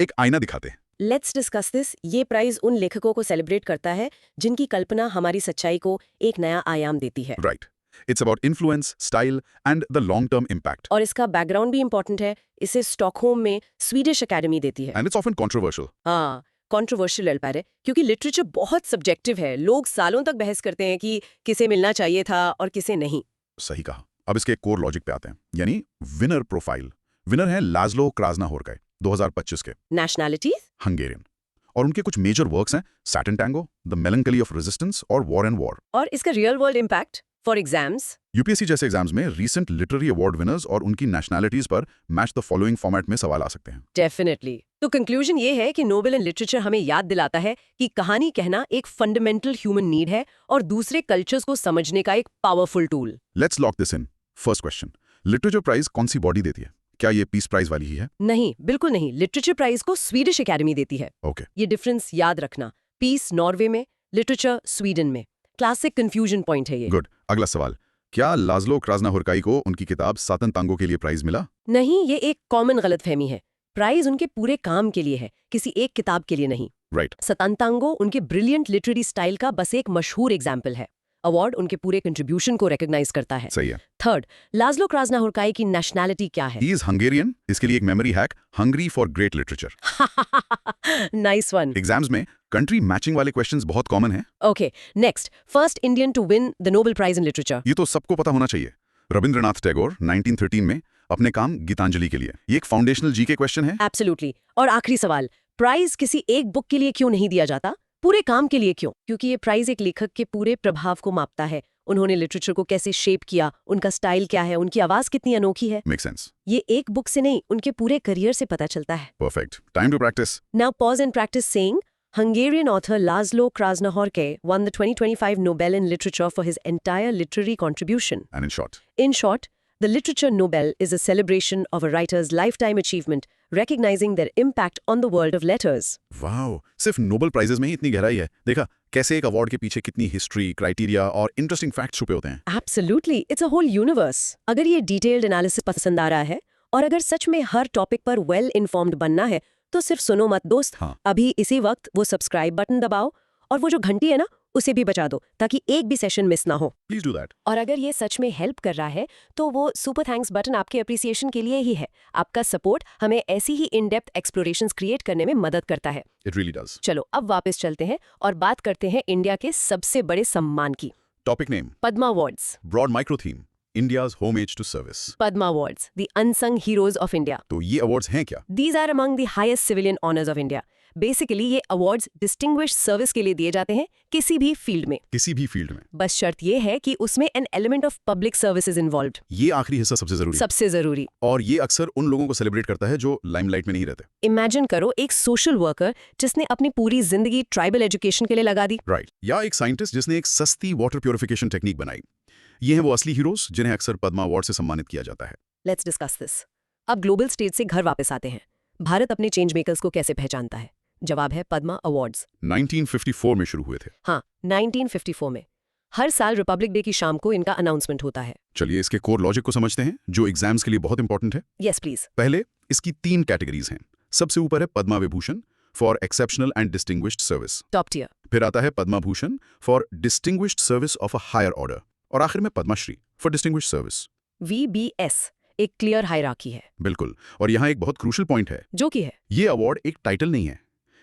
एक आईना दिखाते हैं। Let's discuss this. ये प्राइज उन लेखकों को सेलिब्रेट करता है जिनकी कल्पना हमारी सच्चाई को एक नया आयाम देती है। Right. It's about influence, style and the long term impact. और इसका बैकग्राउंड भी इंपॉर्टेंट है। इसे स्टॉकहोम में स्वीडिश एकेडमी देती है। And it's often controversial. हाँ, कंट्रोवर्शियल एल्पायर है, क्योंकि लिटरेचर बहुत सब्जेक्टिव है। लोग सालों तक बहस करते हैं कि किसे मिलना चाहिए था और किसे नहीं। सही कहा। अब इसके कोर लॉजिक पे आते हैं, यानी विनर प्रोफाइल। विनर है लाज़्लो क्रास्नाहोर्के 2025 के, नेशनैलिटीज? हंगेरियन। और उनके कुछ मेजर वर्क्स हैं Satan Tango, the melancholy of resistance और वॉर एंड वॉर। और इसका real world impact? For exams? UPSC जैसे एग्जाम्स में रीसेंट लिटरेरी अवार्ड विनर्स और उनकी नेशनैलिटीज पर मैच द फॉलोइंग फॉर्मेट में सवाल आ सकते हैं। डेफिनेटली। तो कंक्लूजन ये है कि नोबेल इन लिटरेचर हमें याद दिलाता है कि कहानी कहना एक फंडामेंटल ह्यूमन नीड है और दूसरे कल्चर्स को समझने का एक powerful tool. Let's lock this in. First question, literature prize कौन सी बॉडी देती है? क्या ये पीस प्राइज वाली ही है? नहीं, बिल्कुल नहीं। लिटरेचर प्राइज को स्वीडिश एकेडमी देती है। ओके। ये डिफरेंस याद रखना। पीस नॉर्वे में, लिटरेचर स्वीडन में। क्लासिक कंफ्यूजन पॉइंट है ये। गुड। अगला सवाल, क्या लाज़लो क्राजनाहोरकाई को उनकी किताब सातन तांगो के लिए प्राइज मिला? नहीं, ये एक कॉमन गलतफहमी है। प्राइज उनके पूरे काम के लिए है, किसी एक किताब के लिए नहीं। राइट। सतांतांगो उनके ब्रिलियंट लिटरेरी स्टाइल का बस एक मशहूर एग्जाम्पल है। अवार्ड उनके पूरे कंट्रीब्यूशन को रिकॉग्नाइज करता है। सही है। थर्ड, लाज़लो क्राजनाहोरकाई की नेशनैलिटी क्या है? He is Hungarian. इसके लिए एक memory hack, Hungary for great literature. Nice one. Exams में कंट्री मैचिंग वाले क्वेश्चंस बहुत कॉमन हैं। Okay, next, first Indian to win the Nobel prize in literature. ये तो सबको पता होना चाहिए। रविंद्रनाथ टैगोर 1913 में अपने काम गीतांजलि के लिए। ये एक फाउंडेशनल जीके क्वेश्चन है। एब्सोल्युटली। और आखिरी सवाल, प्राइज किसी एक बुक के लिए क्यों नहीं दिया जाता, पूरे काम के लिए क्यों? क्योंकि ये प्राइज एक लेखक के पूरे प्रभाव को मापता है। उन्होंने लिटरेचर को कैसे शेप किया, उनका स्टाइल क्या है, उनकी आवाज कितनी अनोखी है। Make sense. ये एक बुक से नहीं, उनके पूरे करियर से पता चलता है। Perfect. Time to practice. Now pause and practice saying, Hungarian author Laszlo Krasznahorkai won the 2025 Nobel in Literature for his entire literary contribution. And in short, In short, the Literature Nobel is a celebration of a writer's lifetime achievement, recognizing their impact on the world of letters. Wow, सिर्फ Nobel prizes में ही इतनी गहराई है। देखा कैसे एक award के पीछे कितनी हिस्ट्री, क्राइटेरिया और इंटरेस्टिंग फैक्ट्स छुपे होते हैं। Absolutely, it's a whole universe. अगर ये detailed analysis पसंद आ रहा है और अगर सच में हर टॉपिक पर well informed बनना है, तो सिर्फ सुनो मत दोस्त। हाँ। अभी इसी वक्त वो सब्सक्राइब बटन दबाओ और वो जो घंटी है ना, उसे भी बजा दो ताकि एक भी सेशन मिस ना हो। Please do that. और अगर ये सच में हेल्प कर रहा है तो वो सुपर थैंक्स बटन आपके अप्रिसिएशन के लिए ही है। आपका सपोर्ट हमें ऐसी ही इन डेप्थ एक्सप्लोरेशंस क्रिएट करने में मदद करता है। It really does. चलो अब वापस चलते हैं और बात करते हैं इंडिया के सबसे बड़े सम्मान की। Topic name, Padma awards. Broad micro theme, India's homage to service। Padma awards, the unsung heroes of India. तो ये अवार्ड्स हैं क्या? These are among the highest civilian honors of India. Basically ये अवार्ड्स डिस्टिंग्विश्ड सर्विस के लिए दिए जाते हैं किसी भी फील्ड में। किसी भी फील्ड में। बस शर्त ये है कि उसमें an element of public service is involved. ये आखिरी हिस्सा सबसे जरूरी है। सबसे जरूरी। और ये अक्सर उन लोगों को सेलिब्रेट करता है जो लाइमलाइट में नहीं रहते। इमेजिन करो एक सोशल वर्कर जिसने अपनी पूरी जिंदगी ट्राइबल एजुकेशन के लिए लगा दी। राइट। या एक साइंटिस्ट जिसने एक सस्ती वाटर प्योरिफिकेशन टेक्निक बनाई। ये हैं वो असली हीरोज जिन्हें अक्सर पद्मा अवार्ड से सम्मानित किया जाता है। Let's discuss this. अब ग्लोबल स्टेज से घर वापस आते हैं। भारत अपने चेंज मेकर्स को कैसे पहचानता है? जवाब है पद्मा अवार्ड्स। 1954 में शुरू हुए थे। हाँ, 1954 में। हर साल रिपब्लिक डे की शाम को इनका अनाउंसमेंट होता है। चलिए इसके कोर लॉजिक को समझते हैं जो एग्जाम्स के लिए बहुत इंपॉर्टेंट है। Yes please. पहले इसकी 3 कैटेगरीज हैं। सबसे ऊपर है Padma Vibhushan for exceptional and distinguished service. Top tier. फिर आता है Padma Bhushan for distinguished service of a higher order. और आखिर में Padmashri for distinguished service. VBS एक क्लियर हायरार्की है। बिल्कुल। और यहाँ एक बहुत क्रूशियल पॉइंट है, जो कि है ये अवार्ड एक टाइटल नहीं है।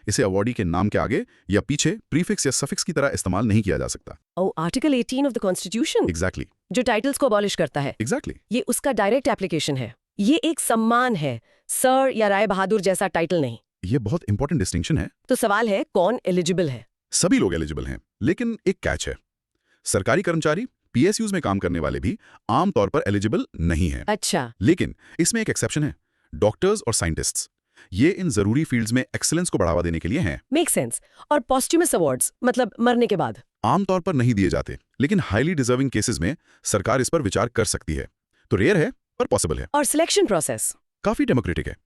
इसे अवार्डी के नाम के आगे या पीछे प्रीफिक्स या सफिक्स की तरह इस्तेमाल नहीं किया जा सकता। Oh, article 18 of the constitution exactly. जो टाइटल्स को अबॉलिश करता है, एग्जैक्टली। ये उसका डायरेक्ट एप्लीकेशन है। ये एक सम्मान है, सर या राय बहादुर जैसा टाइटल नहीं। ये बहुत इंपॉर्टेंट डिस्टिंक्शन है। तो सवाल है कौन एलिजिबल है? सभी लोग एलिजिबल हैं, लेकिन एक कैच है। सरकारी कर्मचारी, PSUs में काम करने वाले भी आमतौर पर एलिजिबल नहीं हैं। अच्छा। लेकिन इसमें एक एक्सेप्शन है, डॉक्टर्स और साइंटिस्ट्स। ये इन जरूरी फील्ड्स में एक्सीलेंस को बढ़ावा देने के लिए हैं। Make sense. और पॉस्ट्यूमस अवार्ड्स मतलब मरने के बाद आमतौर पर नहीं दिए जाते, लेकिन हाईली डिजर्विंग केसेस में सरकार इस पर विचार कर सकती है। तो रेयर है पर पॉसिबल है। और सिलेक्शन प्रोसेस काफी डेमोक्रेटिक है।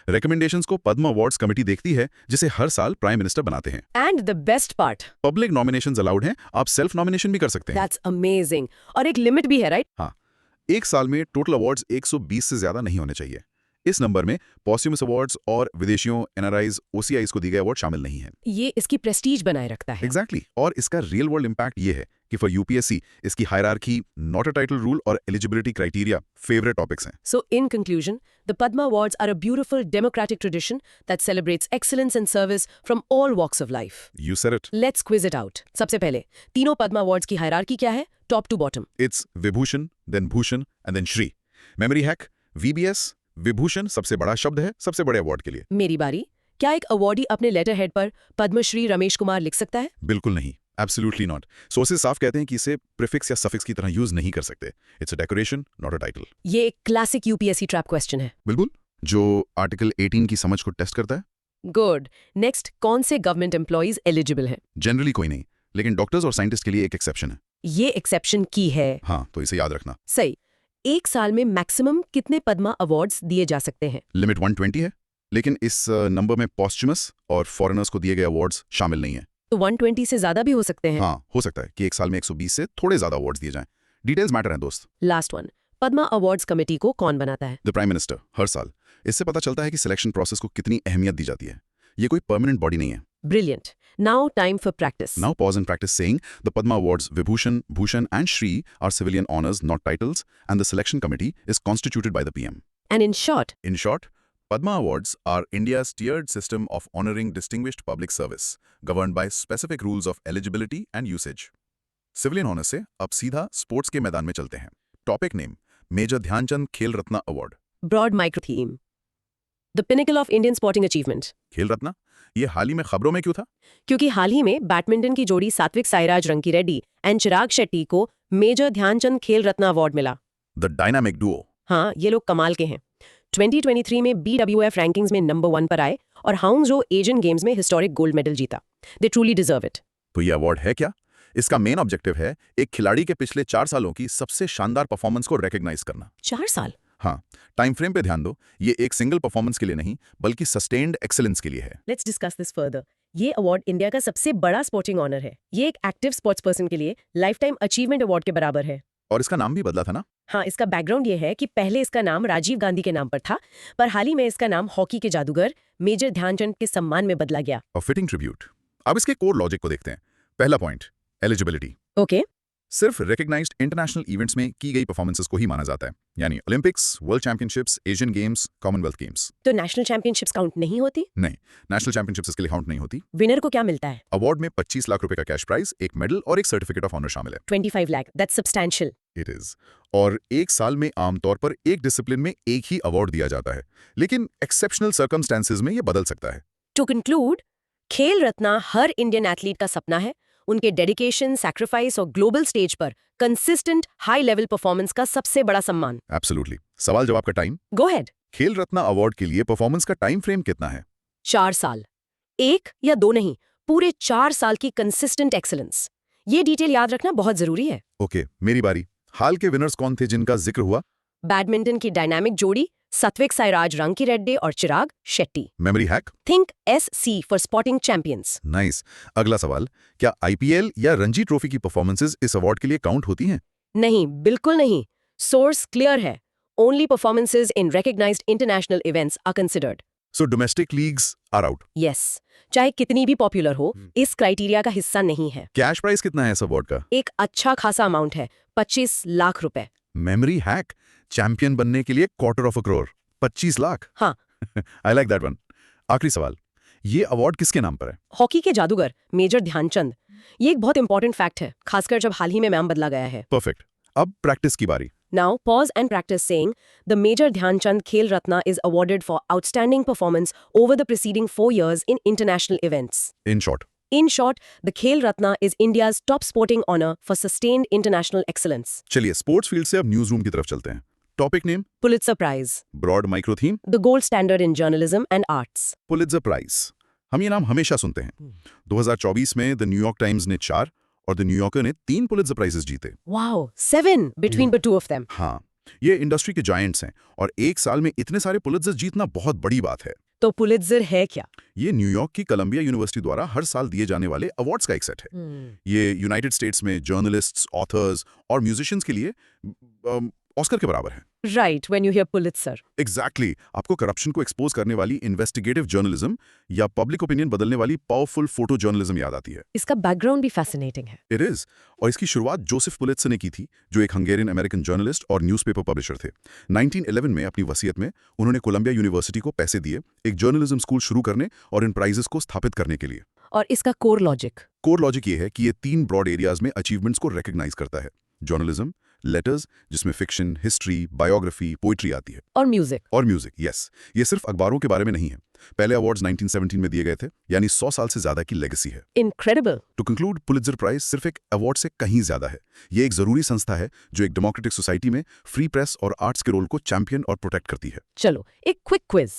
रिकमेंडेशंस को पद्म अवार्ड्स कमेटी देखती है, जिसे हर साल प्राइम मिनिस्टर बनाते हैं। And the best part, public nominations allowed हैं, आप सेल्फ नॉमिनेशन भी कर सकते हैं। That's amazing. और एक लिमिट भी है, राइट? हाँ, एक साल में टोटल अवार्ड्स 120 से ज्यादा नहीं होने चाहिए। इस नंबर में पॉस्ट्यूमस अवार्ड्स और विदेशियों, NRIs, OCIs को दिए गए अवार्ड शामिल नहीं हैं। ये इसकी प्रेस्टीज बनाए रखता है। एग्जैक्टली। और इसका रियल वर्ल्ड इंपैक्ट ये है कि फॉर UPSC इसकी hierarchy, not a title rule और एलिजिबिलिटी क्राइटेरिया फेवरेट टॉपिक्स हैं। So, in conclusion, the Padma Awards are a beautiful democratic tradition that celebrates excellence and service from all walks of life. You said it. Let's quiz it out. सबसे पहले, तीनों Padma awards की hierarchy क्या है, top to bottom? It's Vibhushan, then Bhushan and then Shri. Memory hack, VBS, Vibhushan सबसे बड़ा शब्द है सबसे बड़े अवार्ड के लिए। मेरी बारी। क्या एक अवार्डी अपने लेटर हेड पर पद्मश्री रमेश कुमार लिख सकता है? बिल्कुल नहीं। Absolutely not. सोर्सेज साफ कहते हैं कि इसे प्रीफिक्स या सफिक्स की तरह यूज नहीं कर सकते। It's a decoration, not a title. ये एक क्लासिक यूपीएससी ट्रैप क्वेश्चन है। बिल्कुल, जो आर्टिकल 18 की समझ को टेस्ट करता है। गुड। नेक्स्ट, कौन से गवर्नमेंट एम्प्लॉइज एलिजिबल हैं? जनरली कोई नहीं, लेकिन डॉक्टर्स और साइंटिस्ट के लिए एक एक्सेप्शन है। ये एक्सेप्शन की है। हाँ, तो इसे याद रखना। सही। एक साल में मैक्सिमम कितने पद्मा अवार्ड्स दिए जा सकते हैं? लिमिट 120 है, लेकिन इस नंबर में पॉस्चुमस और फॉरेनर्स को दिए गए अवार्ड्स शामिल नहीं है। तो 120 से ज्यादा भी हो सकते हैं। हाँ, हो सकता है कि एक साल में 120 से थोड़े ज्यादा अवार्ड्स दिए जाएं। डिटेल्स मैटर हैं दोस्त। Last one, Padma awards committee को कौन बनाता है? द प्राइम मिनिस्टर, हर साल। इससे पता चलता है कि सिलेक्शन प्रोसेस को कितनी अहमियत दी जाती है। ये कोई परमानेंट बॉडी नहीं है। Brilliant. Now time for practice. Now pause and practice saying the Padma Awards Vibhushan, Bhushan and Shri are civilian honors, not titles, and the selection committee is constituted by the PM. And in short, In short, Padma Awards are India's tiered system of honoring distinguished public service, governed by specific rules of eligibility and usage. Civilian honors से अब सीधा sports के मैदान में चलते हैं। Topic name, major Dhyanchand खेल रत्न award. broad micro theme. The pinnacle of Indian sporting achievement. खेल रत्न ये हाल ही में खबरों में क्यों था? क्योंकि हाल ही में बैडमिंटन की जोड़ी सात्विक साईराज रंकीरेड्डी एंड चिराग शेट्टी को मेजर ध्यानचंद खेल रत्न अवार्ड मिला। The dynamic Duo. हाँ, ये लोग कमाल के हैं। 2023 में BWF रैंकिंग्स में नंबर 1 पर आए और हाउंगझो एशियन गेम्स में हिस्टोरिक गोल्ड मेडल जीता। दे ट्रूली डिजर्व इट। तो ये अवार्ड है क्या? इसका मेन ऑब्जेक्टिव है एक खिलाड़ी के पिछले 4 सालों की सबसे शानदार परफॉर्मेंस को रिकॉग्नाइज करना। 4 साल? हाँ, टाइम फ्रेम पे ध्यान दो। ये एक सिंगल परफॉर्मेंस के लिए नहीं, बल्कि सस्टेन्ड एक्सेलेंस के लिए है। Let's discuss this further. ये अवार्ड इंडिया का सबसे बड़ा स्पोर्टिंग ऑनर है। ये एक एक्टिव स्पोर्ट्स पर्सन के लिए लाइफ टाइम अचीवमेंट अवार्ड के बराबर है। और इसका नाम भी बदला था ना? हाँ, इसका बैकग्राउंड ये है कि पहले इसका नाम राजीव गांधी के नाम पर था, पर हाल ही में इसका नाम हॉकी के जादूगर मेजर ध्यानचंद के सम्मान में बदला गया। और फिटिंग ट्रिब्यूट। अब इसके कोर लॉजिक को देखते हैं। पहला पॉइंट, एलिजिबिलिटी। ओके। सिर्फ रिकॉग्नाइज्ड इंटरनेशनल इवेंट्स में की गई परफॉर्मेंसेस को ही माना जाता है, यानी Olympics, world championships, Asian games, Commonwealth games. तो नेशनल चैंपियनशिप्स काउंट नहीं होती? नहीं, नेशनल चैंपियनशिप्स इसके लिए काउंट नहीं होती। विनर को क्या मिलता है? अवार्ड में 25 लाख रुपए का कैश प्राइज, एक मेडल और एक सर्टिफिकेट ऑफ ऑनर शामिल है। 25 lakh, that's substantial. It is. और एक साल में आमतौर पर एक डिसिप्लिन में एक ही अवार्ड दिया जाता है, लेकिन एक्सेप्शनल सर्कमस्टेंसेस में ये बदल सकता है। टू कंक्लूड, खेल रत्न हर इंडियन एथलीट का सपना है। उनके डेडिकेशन, सैक्रिफाइस और ग्लोबल स्टेज पर कंसिस्टेंट हाई लेवल परफॉर्मेंस का सबसे बड़ा सम्मान। एब्सोल्युटली। सवाल जवाब का टाइम। गो हेड। खेल रत्न अवार्ड के लिए परफॉर्मेंस का टाइम फ्रेम कितना है? 4 साल। 1 या 2 नहीं, पूरे 4 साल की कंसिस्टेंट एक्सीलेंस। ये डिटेल याद रखना बहुत जरूरी है। ओके, मेरी बारी। हाल के विनर्स कौन थे जिनका जिक्र हुआ? बैडमिंटन की डायनामिक जोड़ी सात्विक साईराज रंकीरेड्डी और Chirag Shetty. Memory hack. Think SC for sporting champions. Nice. अगला सवाल, क्या IPL या रणजी ट्रॉफी की परफॉर्मेंसेस इस अवार्ड के लिए काउंट होती हैं? नहीं, बिल्कुल नहीं। सोर्स क्लियर है। Only performances in recognised international events are considered. So domestic leagues are out. Yes, चाहे कितनी भी पॉपुलर हो, इस क्राइटेरिया का हिस्सा नहीं है। कैश प्राइस कितना है इस अवार्ड का? एक अच्छा खासा अमाउंट है, 25 लाख रुपए। मेमोरी हैक, चैंपियन बनने के लिए $250 करोड़, 25 लाख। हाँ। आई लाइक दैट वन। आखिरी सवाल, ये अवार्ड किसके नाम पर है? हॉकी के जादूगर मेजर ध्यानचंद। ये एक बहुत इंपॉर्टेंट फैक्ट है, खासकर जब हाल ही में नाम बदला गया है। परफेक्ट। अब प्रैक्टिस की बारी। Now, pause and practice saying the Major Dhyanchand Khel Ratna is awarded for outstanding performance over the preceding 4 years in international events. In short. In short, the Khel Ratna is India's top sporting honor for sustained international excellence. चलिए sports field से अब newsroom की तरफ चलते हैं। Topic name, Pulitzer Prize, broad micro theme, the gold standard in journalism and arts. Pulitzer prize. हम ये नाम हमेशा सुनते हैं। 2024 में द न्यूयॉर्क टाइम्स ने 4 और द न्यूयॉर्कर ने 3 पुलित्जर प्राइजेस जीते। Wow, 7 between the two of them. हाँ, ये इंडस्ट्री के जायंट्स हैं और एक साल में इतने सारे पुलित्जर जीतना बहुत बड़ी बात है। तो पुलित्जर है क्या? ये न्यूयॉर्क की कोलंबिया यूनिवर्सिटी द्वारा हर साल दिए जाने वाले अवार्ड्स का एक सेट है। ये यूनाइटेड स्टेट्स में जर्नलिस्ट्स, ऑथर्स और म्यूजिशियंस के लिए ऑस्कर के बराबर है। Right, when you hear Pulitzer. Exactly आपको करप्शन को एक्सपोज करने वाली इन्वेस्टिगेटिव जर्नलिज्म या पब्लिक ओपिनियन बदलने वाली पावरफुल फोटो जर्नलिज्म याद आती है। इसका बैकग्राउंड भी फैसिनेटिंग है। It is. और इसकी शुरुआत जोसेफ पुलित्जर ने की थी, जो एक हंगेरियन अमेरिकन जर्नलिस्ट और न्यूज़पेपर पब्लिशर थे। 1911 में अपनी वसीयत में उन्होंने कोलंबिया यूनिवर्सिटी को पैसे दिए एक जर्नलिज्म स्कूल शुरू करने और इन प्राइजेस को स्थापित करने के लिए। और इसका कोर लॉजिक? कोर लॉजिक ये है कि ये 3 ब्रॉड एरियाज में अचीवमेंट्स को रिकॉग्नाइज करता है: जर्नलिज्म, लेटर्स जिसमें फिक्शन, हिस्ट्री, बायोग्राफी, पोइट्री आती है। और म्यूजिक। और म्यूजिक, यस। ये सिर्फ अखबारों के बारे में नहीं है। पहले अवार्ड्स 1917 में दिए गए थे, यानी 100 साल से ज्यादा की लेगेसी है। Incredible. To conclude, Pulitzer prize सिर्फ एक अवार्ड से कहीं ज्यादा है। ये एक जरूरी संस्था है जो एक डेमोक्रेटिक सोसाइटी में फ्री प्रेस और आर्ट्स के रोल को चैंपियन और प्रोटेक्ट करती है। चलो एक क्विक क्विज।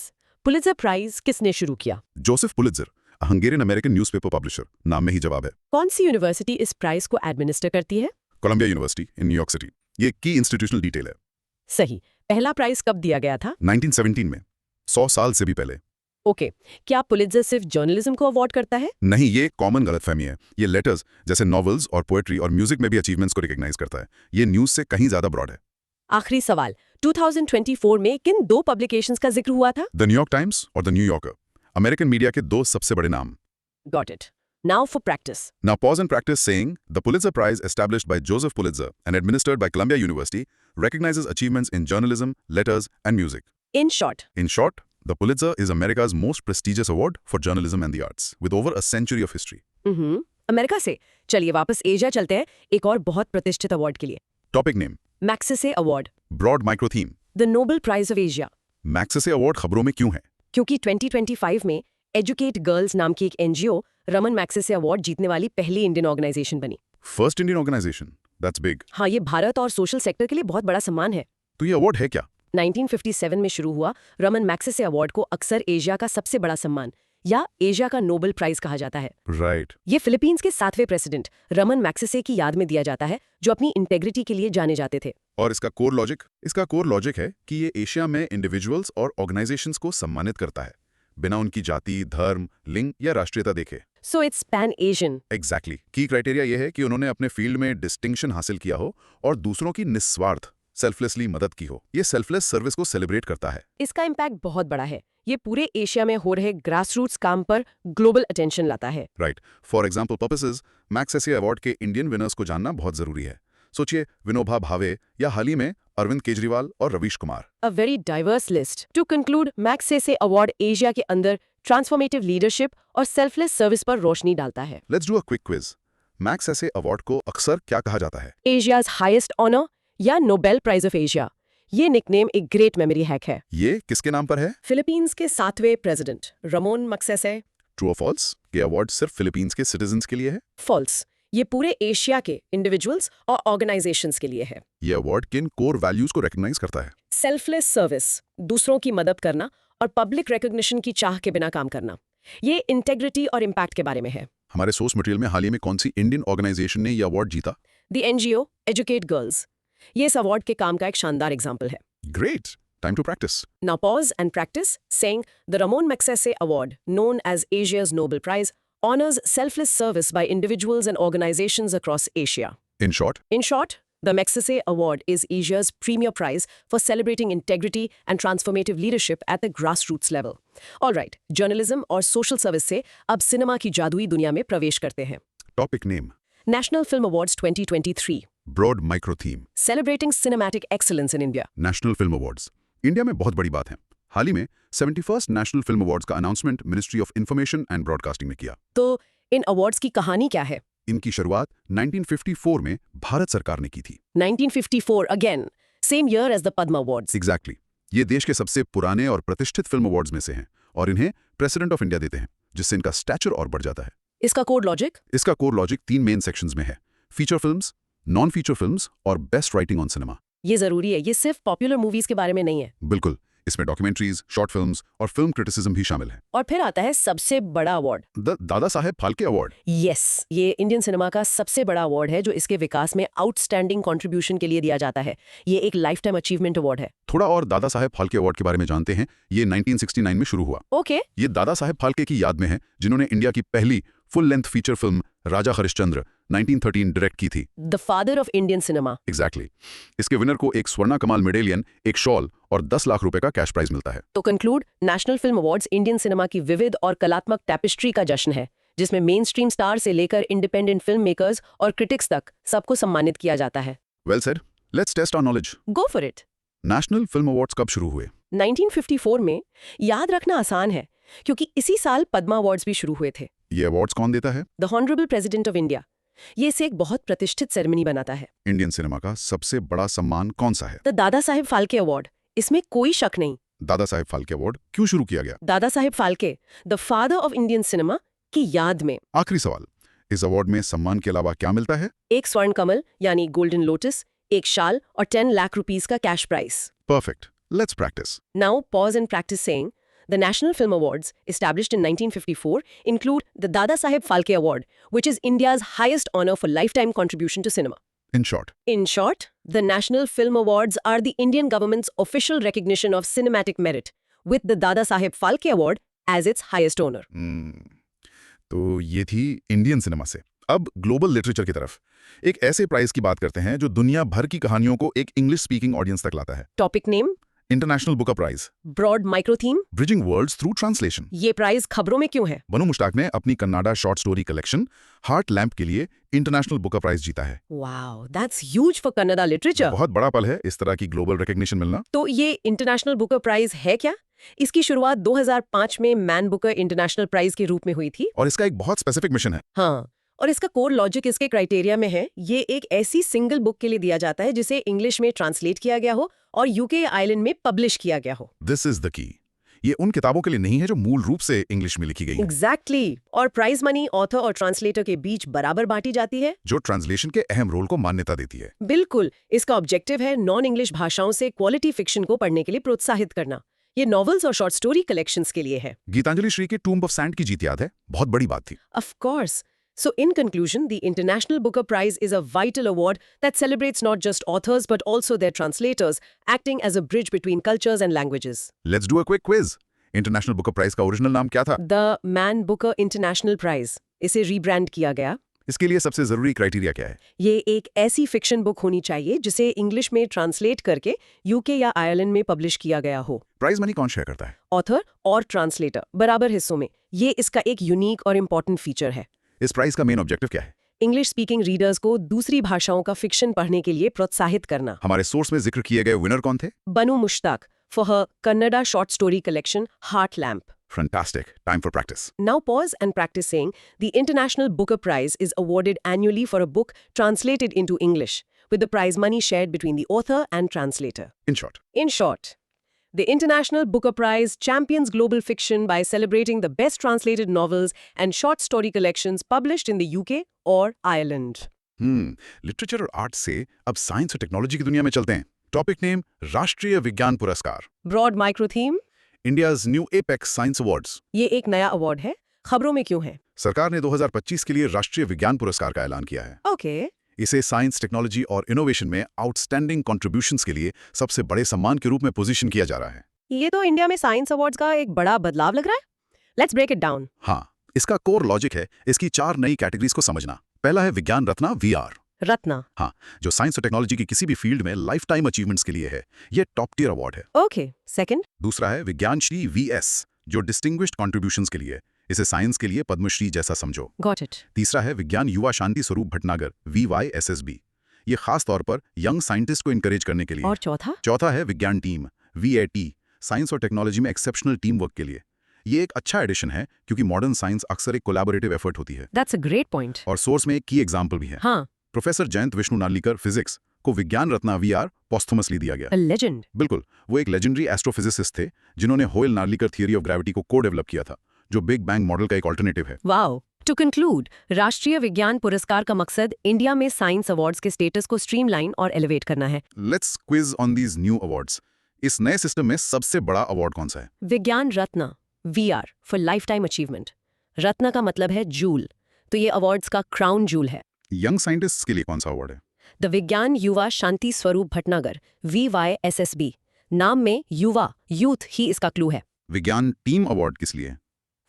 पुलित्जर प्राइज किसने शुरू किया? Joseph Pulitzer, Hungarian American newspaper publisher. नाम में ही जवाब है। कौन सी यूनिवर्सिटी इस प्राइज को एडमिनिस्टर करती है? Columbia university in New York city. ये की इंस्टीट्यूशनल डिटेल है। सही। पहला प्राइज कब दिया गया था? 1917 में, 100 साल से भी पहले। ओके, क्या पुलित्जर सिर्फ जर्नलिज्म को अवार्ड करता है? नहीं, ये कॉमन गलतफहमी है। ये लेटर्स जैसे नॉवेल्स और पोएट्री और म्यूजिक में भी अचीवमेंट्स को रिकॉग्नाइज करता है। ये न्यूज से कहीं ज्यादा ब्रॉड है। आखिरी सवाल, 2024 में किन 2 पब्लिकेशंस का जिक्र हुआ था? द न्यूयॉर्क टाइम्स और द न्यूयॉर्कर, अमेरिकन मीडिया के 2 सबसे बड़े नाम। Got it. Now for practice. Now pause and practice saying the Pulitzer Prize established by Joseph Pulitzer and administered by Columbia University recognizes achievements in journalism, letters, and music. In short, In short, the Pulitzer is America's most prestigious award for journalism and the arts, with over a century of history. America से चलिए वापस Asia चलते हैं एक और बहुत प्रतिष्ठित award के लिए। Topic name: Magsaysay award, Broad Micro Theme. The Nobel prize of Asia. Magsaysay award खबरों में क्यों है? क्योंकि 2025 में एजुकेट गर्ल्स नाम की एक एनजीओ रमन मैक्सेसे अवार्ड जीतने वाली पहली इंडियन ऑर्गेनाइजेशन बनी। First Indian organization. That's big. हाँ, ये भारत और सोशल सेक्टर के लिए बहुत बड़ा सम्मान है। तो ये अवार्ड है क्या? 1957 में शुरू हुआ रमन मैक्सेसे अवार्ड को अक्सर एशिया का सबसे बड़ा सम्मान या एशिया का नोबेल प्राइज कहा जाता है। Right. ये फिलीपींस के 7वें प्रेसिडेंट रमन मैक्सेसे की याद में दिया जाता है, जो अपनी इंटेग्रिटी के लिए जाने जाते थे। और इसका कोर लॉजिक? इसका कोर लॉजिक है कि ये एशिया में इंडिविजुअल्स और ऑर्गेनाइजेशंस को सम्मानित करता है, बिना उनकी जाति, धर्म, लिंग या राष्ट्रीयता देखे। So it's pan Asian. Exactly. की क्राइटेरिया ये है कि उन्होंने अपने फील्ड में डिस्टिंक्शन हासिल किया हो और दूसरों की निस्वार्थ सेल्फलेसली मदद की हो। ये सेल्फलेस सर्विस को सेलिब्रेट करता है। इसका इम्पैक्ट बहुत बड़ा है। ये पूरे एशिया में हो रहे ग्रासरूट्स काम पर ग्लोबल अटेंशन लाता है। Right. For example purposes, Magsaysay award के इंडियन विनर्स को जानना बहुत जरूरी है। सोचिए, विनोबा भावे या हाल ही में अरविंद केजरीवाल और Ravish Kumar. A very diverse list. To conclude, Magsaysay award Asia के अंदर ट्रांसफॉर्मेटिव लीडरशिप और सेल्फलेस सर्विस पर रोशनी डालता है। Let's do a quick quiz. Magsaysay award को अक्सर क्या कहा जाता है? एशियाज हाईएस्ट ऑनर या नोबेल प्राइज ऑफ एशिया। ये निकनेम एक ग्रेट मेमोरी हैक है। ये किसके नाम पर है? फिलीपींस के 7वें प्रेसिडेंट रमोन मैक्सेसे। ट्रू और फॉल्स? ये अवार्ड सिर्फ फिलीपींस के सिटीजन्स के लिए है? फॉल्स। ये पूरे एशिया के इंडिविजुअल्स और ऑर्गेनाइजेशंस के लिए है। ये अवार्ड किन कोर वैल्यूज को रिकॉग्नाइज करता है? सेल्फलेस सर्विस, दूसरों की मदद करना और पब्लिक रिकॉग्निशन की चाह के बिना काम करना। ये इंटेग्रिटी और इम्पैक्ट के बारे में है। हमारे सोर्स मटेरियल में हाल ही में कौन सी इंडियन ऑर्गेनाइजेशन ने ये अवार्ड जीता? The NGO educate girls. ये इस अवार्ड के काम का एक शानदार एग्जाम्पल है। Great, time to practice. Now pause and practice saying the Ramon Magsaysay Award, known as Asia's Nobel Prize, honors selfless service by individuals and organizations across Asia. In short, the Magsaysay Award is Asia's premier prize for celebrating integrity and transformative leadership at the grassroots level. All right, journalism और social service से अब cinema की जादुई दुनिया में प्रवेश करते हैं। Topic name: National Film Awards 2023, broad micro theme, celebrating cinematic excellence in India. National film awards. India में बहुत बड़ी बात है। हाल ही में 71st नेशनल फिल्म अवार्ड्स का announcement ministry of information and broadcasting ने किया। तो इन अवार्ड्स की कहानी क्या है? इनकी शुरुआत 1954 में भारत सरकार ने की थी। 1954 again, same year as the Padma Awards. Exactly. ये देश के सबसे पुराने और प्रतिष्ठित फिल्म अवार्ड्स में से हैं और इन्हें प्रेसिडेंट ऑफ इंडिया देते हैं, जिससे इनका स्टैचर और बढ़ जाता है। इसका कोड लॉजिक? इसका कोर लॉजिक 3 मेन सेक्शंस में है: feature films, non feature films और बेस्ट राइटिंग ऑन सिनेमा। ये जरूरी है, ये सिर्फ पॉपुलर मूवीज के बारे में नहीं है। बिल्कुल, इसमें डॉक्यूमेंट्रीज, शॉर्ट फिल्म्स और फिल्म क्रिटिसिज्म भी शामिल है। और फिर आता है सबसे बड़ा अवार्ड, द दादा साहेब फाल्के अवार्ड। यस, ये इंडियन सिनेमा का सबसे बड़ा अवार्ड है जो इसके विकास में आउटस्टैंडिंग कंट्रीब्यूशन के लिए दिया जाता है। ये एक लाइफ टाइम अचीवमेंट अवार्ड है। थोड़ा और दादा साहेब फाल्के अवार्ड के बारे में जानते हैं। ये 1969 में शुरू हुआ। ओके। ये दादा साहेब फाल्के की याद में है, जिन्होंने इंडिया की पहली फुल लेंथ फीचर फिल्म राजा हरिश्चंद्र 1913 डायरेक्ट की थी। The father of Indian cinema. Exactly. इसके विनर को एक स्वर्णा कमाल मेडेलियन, एक शॉल और 10 लाख रुपए का कैश प्राइज मिलता है। तो conclude, national film awards Indian cinema की विविध और कलात्मक टैपेस्ट्री का जश्न है, जिसमें मेन स्ट्रीम स्टार से लेकर इंडिपेंडेंट फिल्म मेकर्स और क्रिटिक्स तक सबको सम्मानित किया जाता है। Well said, let's test our knowledge. Go for it. National film awards कब शुरू हुए? 1954 में। याद रखना आसान है क्योंकि इसी साल पद्मा अवार्ड्स भी शुरू हुए थे। ये अवार्ड्स कौन देता है? The honourable president of India, ये इसे एक बहुत प्रतिष्ठित सेरेमनी बनाता है। इंडियन सिनेमा का सबसे बड़ा सम्मान कौन सा है? द दादा साहेब फाल्के अवार्ड, इसमें कोई शक नहीं। दादा साहेब फाल्के अवार्ड क्यों शुरू किया गया? Dada Saheb Phalke, the father of Indian cinema, की याद में। आखिरी सवाल, इस अवार्ड में सम्मान के अलावा क्या मिलता है? एक स्वर्ण कमल यानी गोल्डन लोटस, एक शाल और 10 लाख रुपीस का cash price. Perfect, let's practice. Now pause and practice saying, the National Film Awards, established in 1954, include the Dada Saheb Phalke Award, which is India's highest honor for lifetime contribution to cinema. In short, In short, the National Film Awards are the Indian government's official recognition of cinematic merit, with the Dada Saheb Phalke Award as its highest honor. तो ये थी Indian cinema से। अब global literature की तरफ एक ऐसे prize की बात करते हैं जो दुनिया भर की कहानियों को एक इंग्लिश स्पीकिंग ऑडियंस तक लाता है। Topic name, international book prize, broad micro theme. Bridging words through translation. ये प्राइज खबरों में क्यों है? बनु मुश्ताक ने अपनी Kannada short story collection heart lamp के लिए इंटरनेशनल बुक प्राइज जीता है। Wow, that's huge for Kannada literature. बहुत बड़ा पल है इस तरह की ग्लोबल रिकग्निशन मिलना। तो ये इंटरनेशनल बुकर प्राइज है क्या? इसकी शुरुआत 2005 में मैन बुकर इंटरनेशनल प्राइज के रूप में हुई थी। और इसका एक बहुत स्पेसिफिक मिशन है। हाँ, और इसका कोर लॉजिक इसके क्राइटेरिया में है। ये एक ऐसी सिंगल बुक के लिए दिया जाता है जिसे इंग्लिश में ट्रांसलेट किया गया हो और यूके या आयरलैंड में पब्लिश किया गया हो। This is the key. ये उन किताबों के लिए नहीं है जो मूल रूप से इंग्लिश में लिखी गई हैं, एग्जैक्टली। और प्राइज मनी ऑथर और ट्रांसलेटर के बीच बराबर बांटी जाती है, जो ट्रांसलेशन के अहम रोल को मान्यता देती है। बिल्कुल। इसका ऑब्जेक्टिव है नॉन इंग्लिश भाषाओं से क्वालिटी फिक्शन को पढ़ने के लिए प्रोत्साहित करना। ये नॉवेल्स और शॉर्ट स्टोरी कलेक्शंस के लिए है। गीतांजलि श्री के टूम्ब ऑफ सैंड की जीत याद है, बहुत बड़ी बात थी। Of course. So in conclusion, the International Booker Prize is a vital award that celebrates not just authors but also their translators, acting as a bridge between cultures and languages. लेट्स do a quick क्विज। International book prize का original नाम क्या था? The Man Booker International Prize. इसे rebrand किया गया। इसके लिए सबसे जरूरी क्राइटेरिया क्या है? ये एक ऐसी फिक्शन बुक होनी चाहिए जिसे इंग्लिश में ट्रांसलेट करके यूके या आयरलैंड में पब्लिश किया गया हो। प्राइज मनी कौन शेयर करता है? ऑथर और ट्रांसलेटर बराबर हिस्सों में। ये इसका एक यूनिक और इम्पोर्टेंट फीचर है। इस प्राइज का मेन ऑब्जेक्टिव क्या है? इंग्लिश स्पीकिंग रीडर्स को दूसरी भाषाओं का फिक्शन पढ़ने के लिए प्रोत्साहित करना। हमारे सोर्स में जिक्र किए गए विनर कौन थे? बनु Mushtaq for her Kannada short story collection Heart Lamp. Fantastic. Time for practice. Now pause and practice saying the International Booker Prize is awarded annually for a book translated into English, with the prize money shared between the author and translator. In short, In short, the International Booker Prize champions global fiction by celebrating the best translated novels and short story collections published in the UK or Ireland. Literature और art से अब science और technology की दुनिया में चलते हैं। Topic name राष्ट्रीय विज्ञान पुरस्कार, Broad micro theme. India's new apex science awards. ये एक नया अवार्ड है। खबरों में क्यों है? सरकार ने 2025 के लिए राष्ट्रीय विज्ञान पुरस्कार का ऐलान किया है। Okay. इसे साइंस, टेक्नोलॉजी और इनोवेशन में आउटस्टैंडिंग कंट्रीब्यूशंस के लिए सबसे बड़े सम्मान के रूप में पोजीशन किया जा रहा है। ये तो इंडिया में साइंस अवार्ड्स का एक बड़ा बदलाव लग रहा है। Let's break it down. हाँ, इसका कोर लॉजिक है इसकी 4 नई कैटेगरीज को समझना। पहला है विज्ञान रत्ना VR। रत्ना। हाँ, जो साइंस और टेक्नोलॉजी की किसी भी फील्ड में लाइफ टाइम अचीवमेंट्स के लिए है। ये टॉप टियर अवार्ड है। Okay. Second. दूसरा है विज्ञान श्री VS, जो डिस्टिंग्विश्ड कॉन्ट्रीब्यूशंस के लिए। इसे साइंस के लिए पद्मश्री जैसा समझो। Got it. तीसरा है विज्ञान युवा शांति स्वरूप भटनागर VYSSB। ये खास तौर पर यंग साइंटिस्ट को इंकरेज करने के लिए। और चौथा? चौथा है विज्ञान टीम VAT, साइंस और टेक्नोलॉजी में एक्सेप्शनल टीम वर्क के लिए। ये एक अच्छा एडिशन है क्योंकि मॉडर्न साइंस अक्सर एक कोलैबोरेटिव एफर्ट होती है। That's a great point. और सोर्स में एक की एग्जाम्पल भी है। हाँ, प्रोफेसर जयंत विष्णु नार्लिकर फिजिक्स को विज्ञान रत्ना VR पोस्थुमसली दिया गया। a legend. बिल्कुल, वो एक लेजेंडरी एस्ट्रोफिजिसिस्ट थे जिन्होंने होयल नार्लिकर थियरी ऑफ ग्रेविटी को डेवलप किया था, जो बिग बैंग मॉडल का एक ऑल्टरनेटिव है। Wow. To conclude, राष्ट्रीय विज्ञान पुरस्कार का मकसद इंडिया में साइंस अवार्ड्स के स्टेटस को स्ट्रीमलाइन और एलिवेट करना है। Let's quiz on these new awards. इस नए सिस्टम में सबसे बड़ा अवार्ड कौन सा है? विज्ञान Ratna VR for life time achievement. Ratna का मतलब है जूल, तो ये अवार्ड्स का क्राउन जूल है। यंग साइंटिस्ट्स के लिए कौन सा अवार्ड है? द विज्ञान युवा शांति स्वरूप भटनागर VYSSB। नाम में युवा, यूथ ही इसका क्लू है। विज्ञान टीम अवार्ड किस लिए?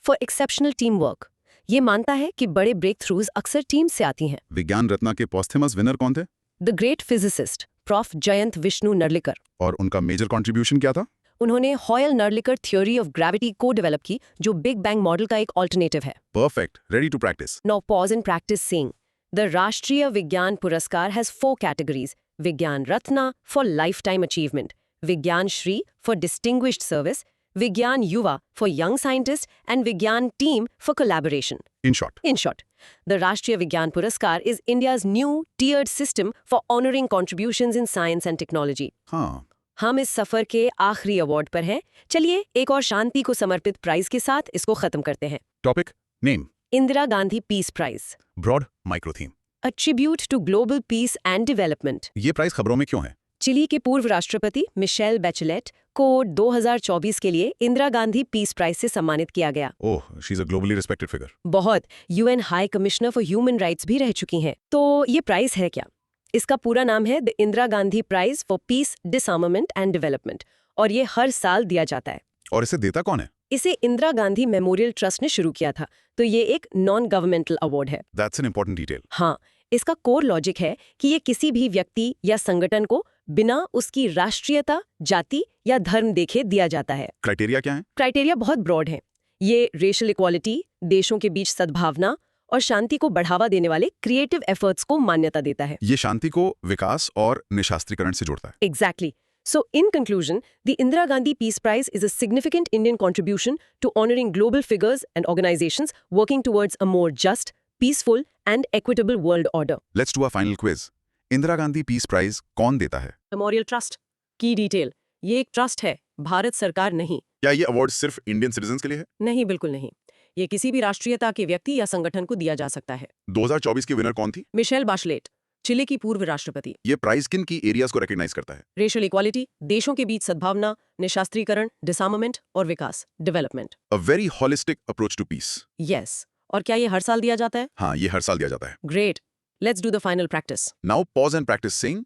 For exceptional team work. ये मानता है कि बड़े ब्रेक थ्रूज अक्सर टीम से आती हैं। विज्ञान रत्ना के पोस्थुमस विनर कौन थे? The great physicist prof Jayant Vishnu Narlikar. और उनका मेजर कंट्रीब्यूशन क्या था? उन्होंने Hoyle Narlikar theory of gravity को डेवलप की, जो बिग बैंग मॉडल का एक ऑल्टरनेटिव है। Perfect, ready to practice. Now pause and practice saying, the राष्ट्रीय विज्ञान पुरस्कार has 4 categories. विज्ञान रत्ना for lifetime achievement, विज्ञान श्री for distinguished service, विज्ञान युवा for young scientists, and विज्ञान team for collaboration. In short, In short, the राष्ट्रीय विज्ञान पुरस्कार is India's new tiered system for honouring contributions in science and technology. हाँ, हम इस सफर के आखिरी अवार्ड पर हैं। चलिए एक और शांति को समर्पित प्राइज के साथ इसको खत्म करते हैं। Topic name Indira Gandhi peace prize, broad micro theme. A tribute to global peace and development. ये प्राइज खबरों में क्यों है? चिली के पूर्व राष्ट्रपति मिशेल बैचेलेट को 2024 के लिए इंदिरा गांधी पीस प्राइज से सम्मानित किया गया। Oh, she is a globally respected figure. बहुत UN high commissioner for human rights भी रह चुकी हैं। तो ये प्राइज है क्या? इसका पूरा नाम है the Indira Gandhi prize for peace, disarmament and development, और ये हर साल दिया जाता है। और इसे देता कौन है? इसे इंदिरा गांधी मेमोरियल ट्रस्ट ने शुरू किया था, तो ये एक नॉन गवर्नमेंटल अवार्ड है। That's an important detail. हाँ, इसका कोर लॉजिक है कि ये किसी भी व्यक्ति या संगठन को बिना उसकी राष्ट्रीयता, जाति या धर्म देखे दिया जाता है। क्राइटेरिया क्या है? क्राइटेरिया बहुत ब्रॉड है। ये रेशियल इक्वालिटी, देशों के बीच सद्भावना और शांति को बढ़ावा देने वाले क्रिएटिव एफर्ट्स को मान्यता देता है। ये शांति को विकास और निशास्त्रीकरण से जोड़ता है। Exactly. So, in conclusion, the Indira Gandhi Peace Prize is a significant Indian contribution to honoring global figures and organizations working towards a more just, peaceful, and equitable world order. Let's do a final quiz. Indira Gandhi peace prize कौन देता है? Memorial trust की detail, ये एक trust है, भारत सरकार नहीं। क्या ये अवार्ड सिर्फ इंडियन सिटीजन्स के लिए है? नहीं, बिल्कुल नहीं। ये किसी भी राष्ट्रीयता के व्यक्ति या संगठन को दिया जा सकता है। 2024 की विनर कौन थी? मिशेल बाशलेट, चिली की पूर्व राष्ट्रपति। ये प्राइज किन की एरियाज को रिकॉग्नाइज करता है? रेशियल इक्वालिटी, देशों के बीच सद्भावना, निशास्त्रीकरण, डिसआर्मामेंट और विकास, development. A very holistic approach to peace. Yes. और क्या ये हर साल दिया जाता है? हाँ, ये हर साल दिया जाता है। Great. Let's do the final practice. Now pause and practice saying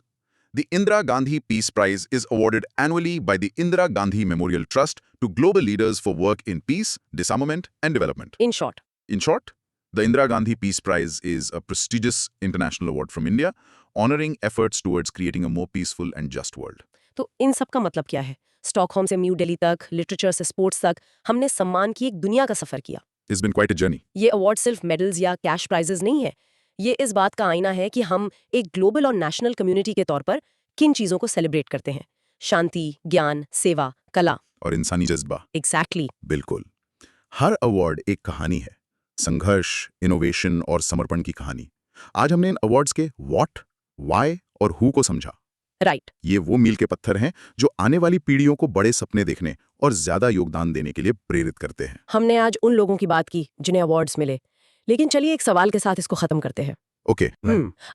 The Indira Gandhi Peace Prize is awarded annually by the Indira Gandhi Memorial Trust to global leaders for work in peace, disarmament, and development. In short, the Indira Gandhi Peace Prize is a prestigious international award from India, honoring efforts towards creating a more peaceful and just world. तो इन सब का मतलब क्या है? Stockholm से new Delhi तक, literature से sports तक, हमने सम्मान की एक दुनिया का सफर किया। It's been quite a journey. ये अवार्ड सिर्फ मेडल्स या कैश प्राइजेस नहीं है। ये इस बात का आईना है कि हम एक ग्लोबल और नेशनल कम्युनिटी के तौर पर किन चीजों को सेलिब्रेट करते हैं। शांति, ज्ञान, सेवा, कला और इंसानी जज्बा। एग्जैक्टली। बिल्कुल। हर अवार्ड एक कहानी है, संघर्ष, इनोवेशन और समर्पण की कहानी। आज हमने इन अवार्ड्स के व्हाट, व्हाई और हु को समझा। राइट। ये वो मील के पत्थर हैं जो आने वाली पीढ़ियों को बड़े सपने देखने और ज्यादा योगदान देने के लिए प्रेरित करते हैं। हमने आज उन लोगों की बात की जिन्हें अवार्ड्स मिले, लेकिन चलिए एक सवाल के साथ इसको खत्म करते हैं। ओके।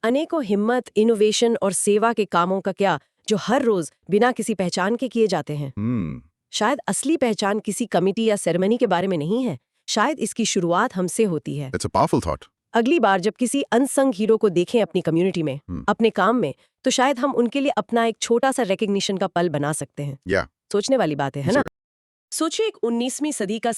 अनेकों हिम्मत, इनोवेशन और सेवा के कामों का क्या जो हर रोज बिना किसी पहचान के किए जाते हैं? शायद असली पहचान किसी कमिटी या सेरेमनी के बारे में नहीं है। शायद इसकी शुरुआत हमसे होती है। It's a powerful thought. अगली बार जब किसी अनसंग हीरो को देखें अपनी कम्युनिटी में, अपने काम में, तो शायद हम उनके लिए अपना एक छोटा सा रिकग्निशन का पल बना सकते हैं। Yeah. सोचने वाली बात है ना? सोचिए एक 19वीं सदी का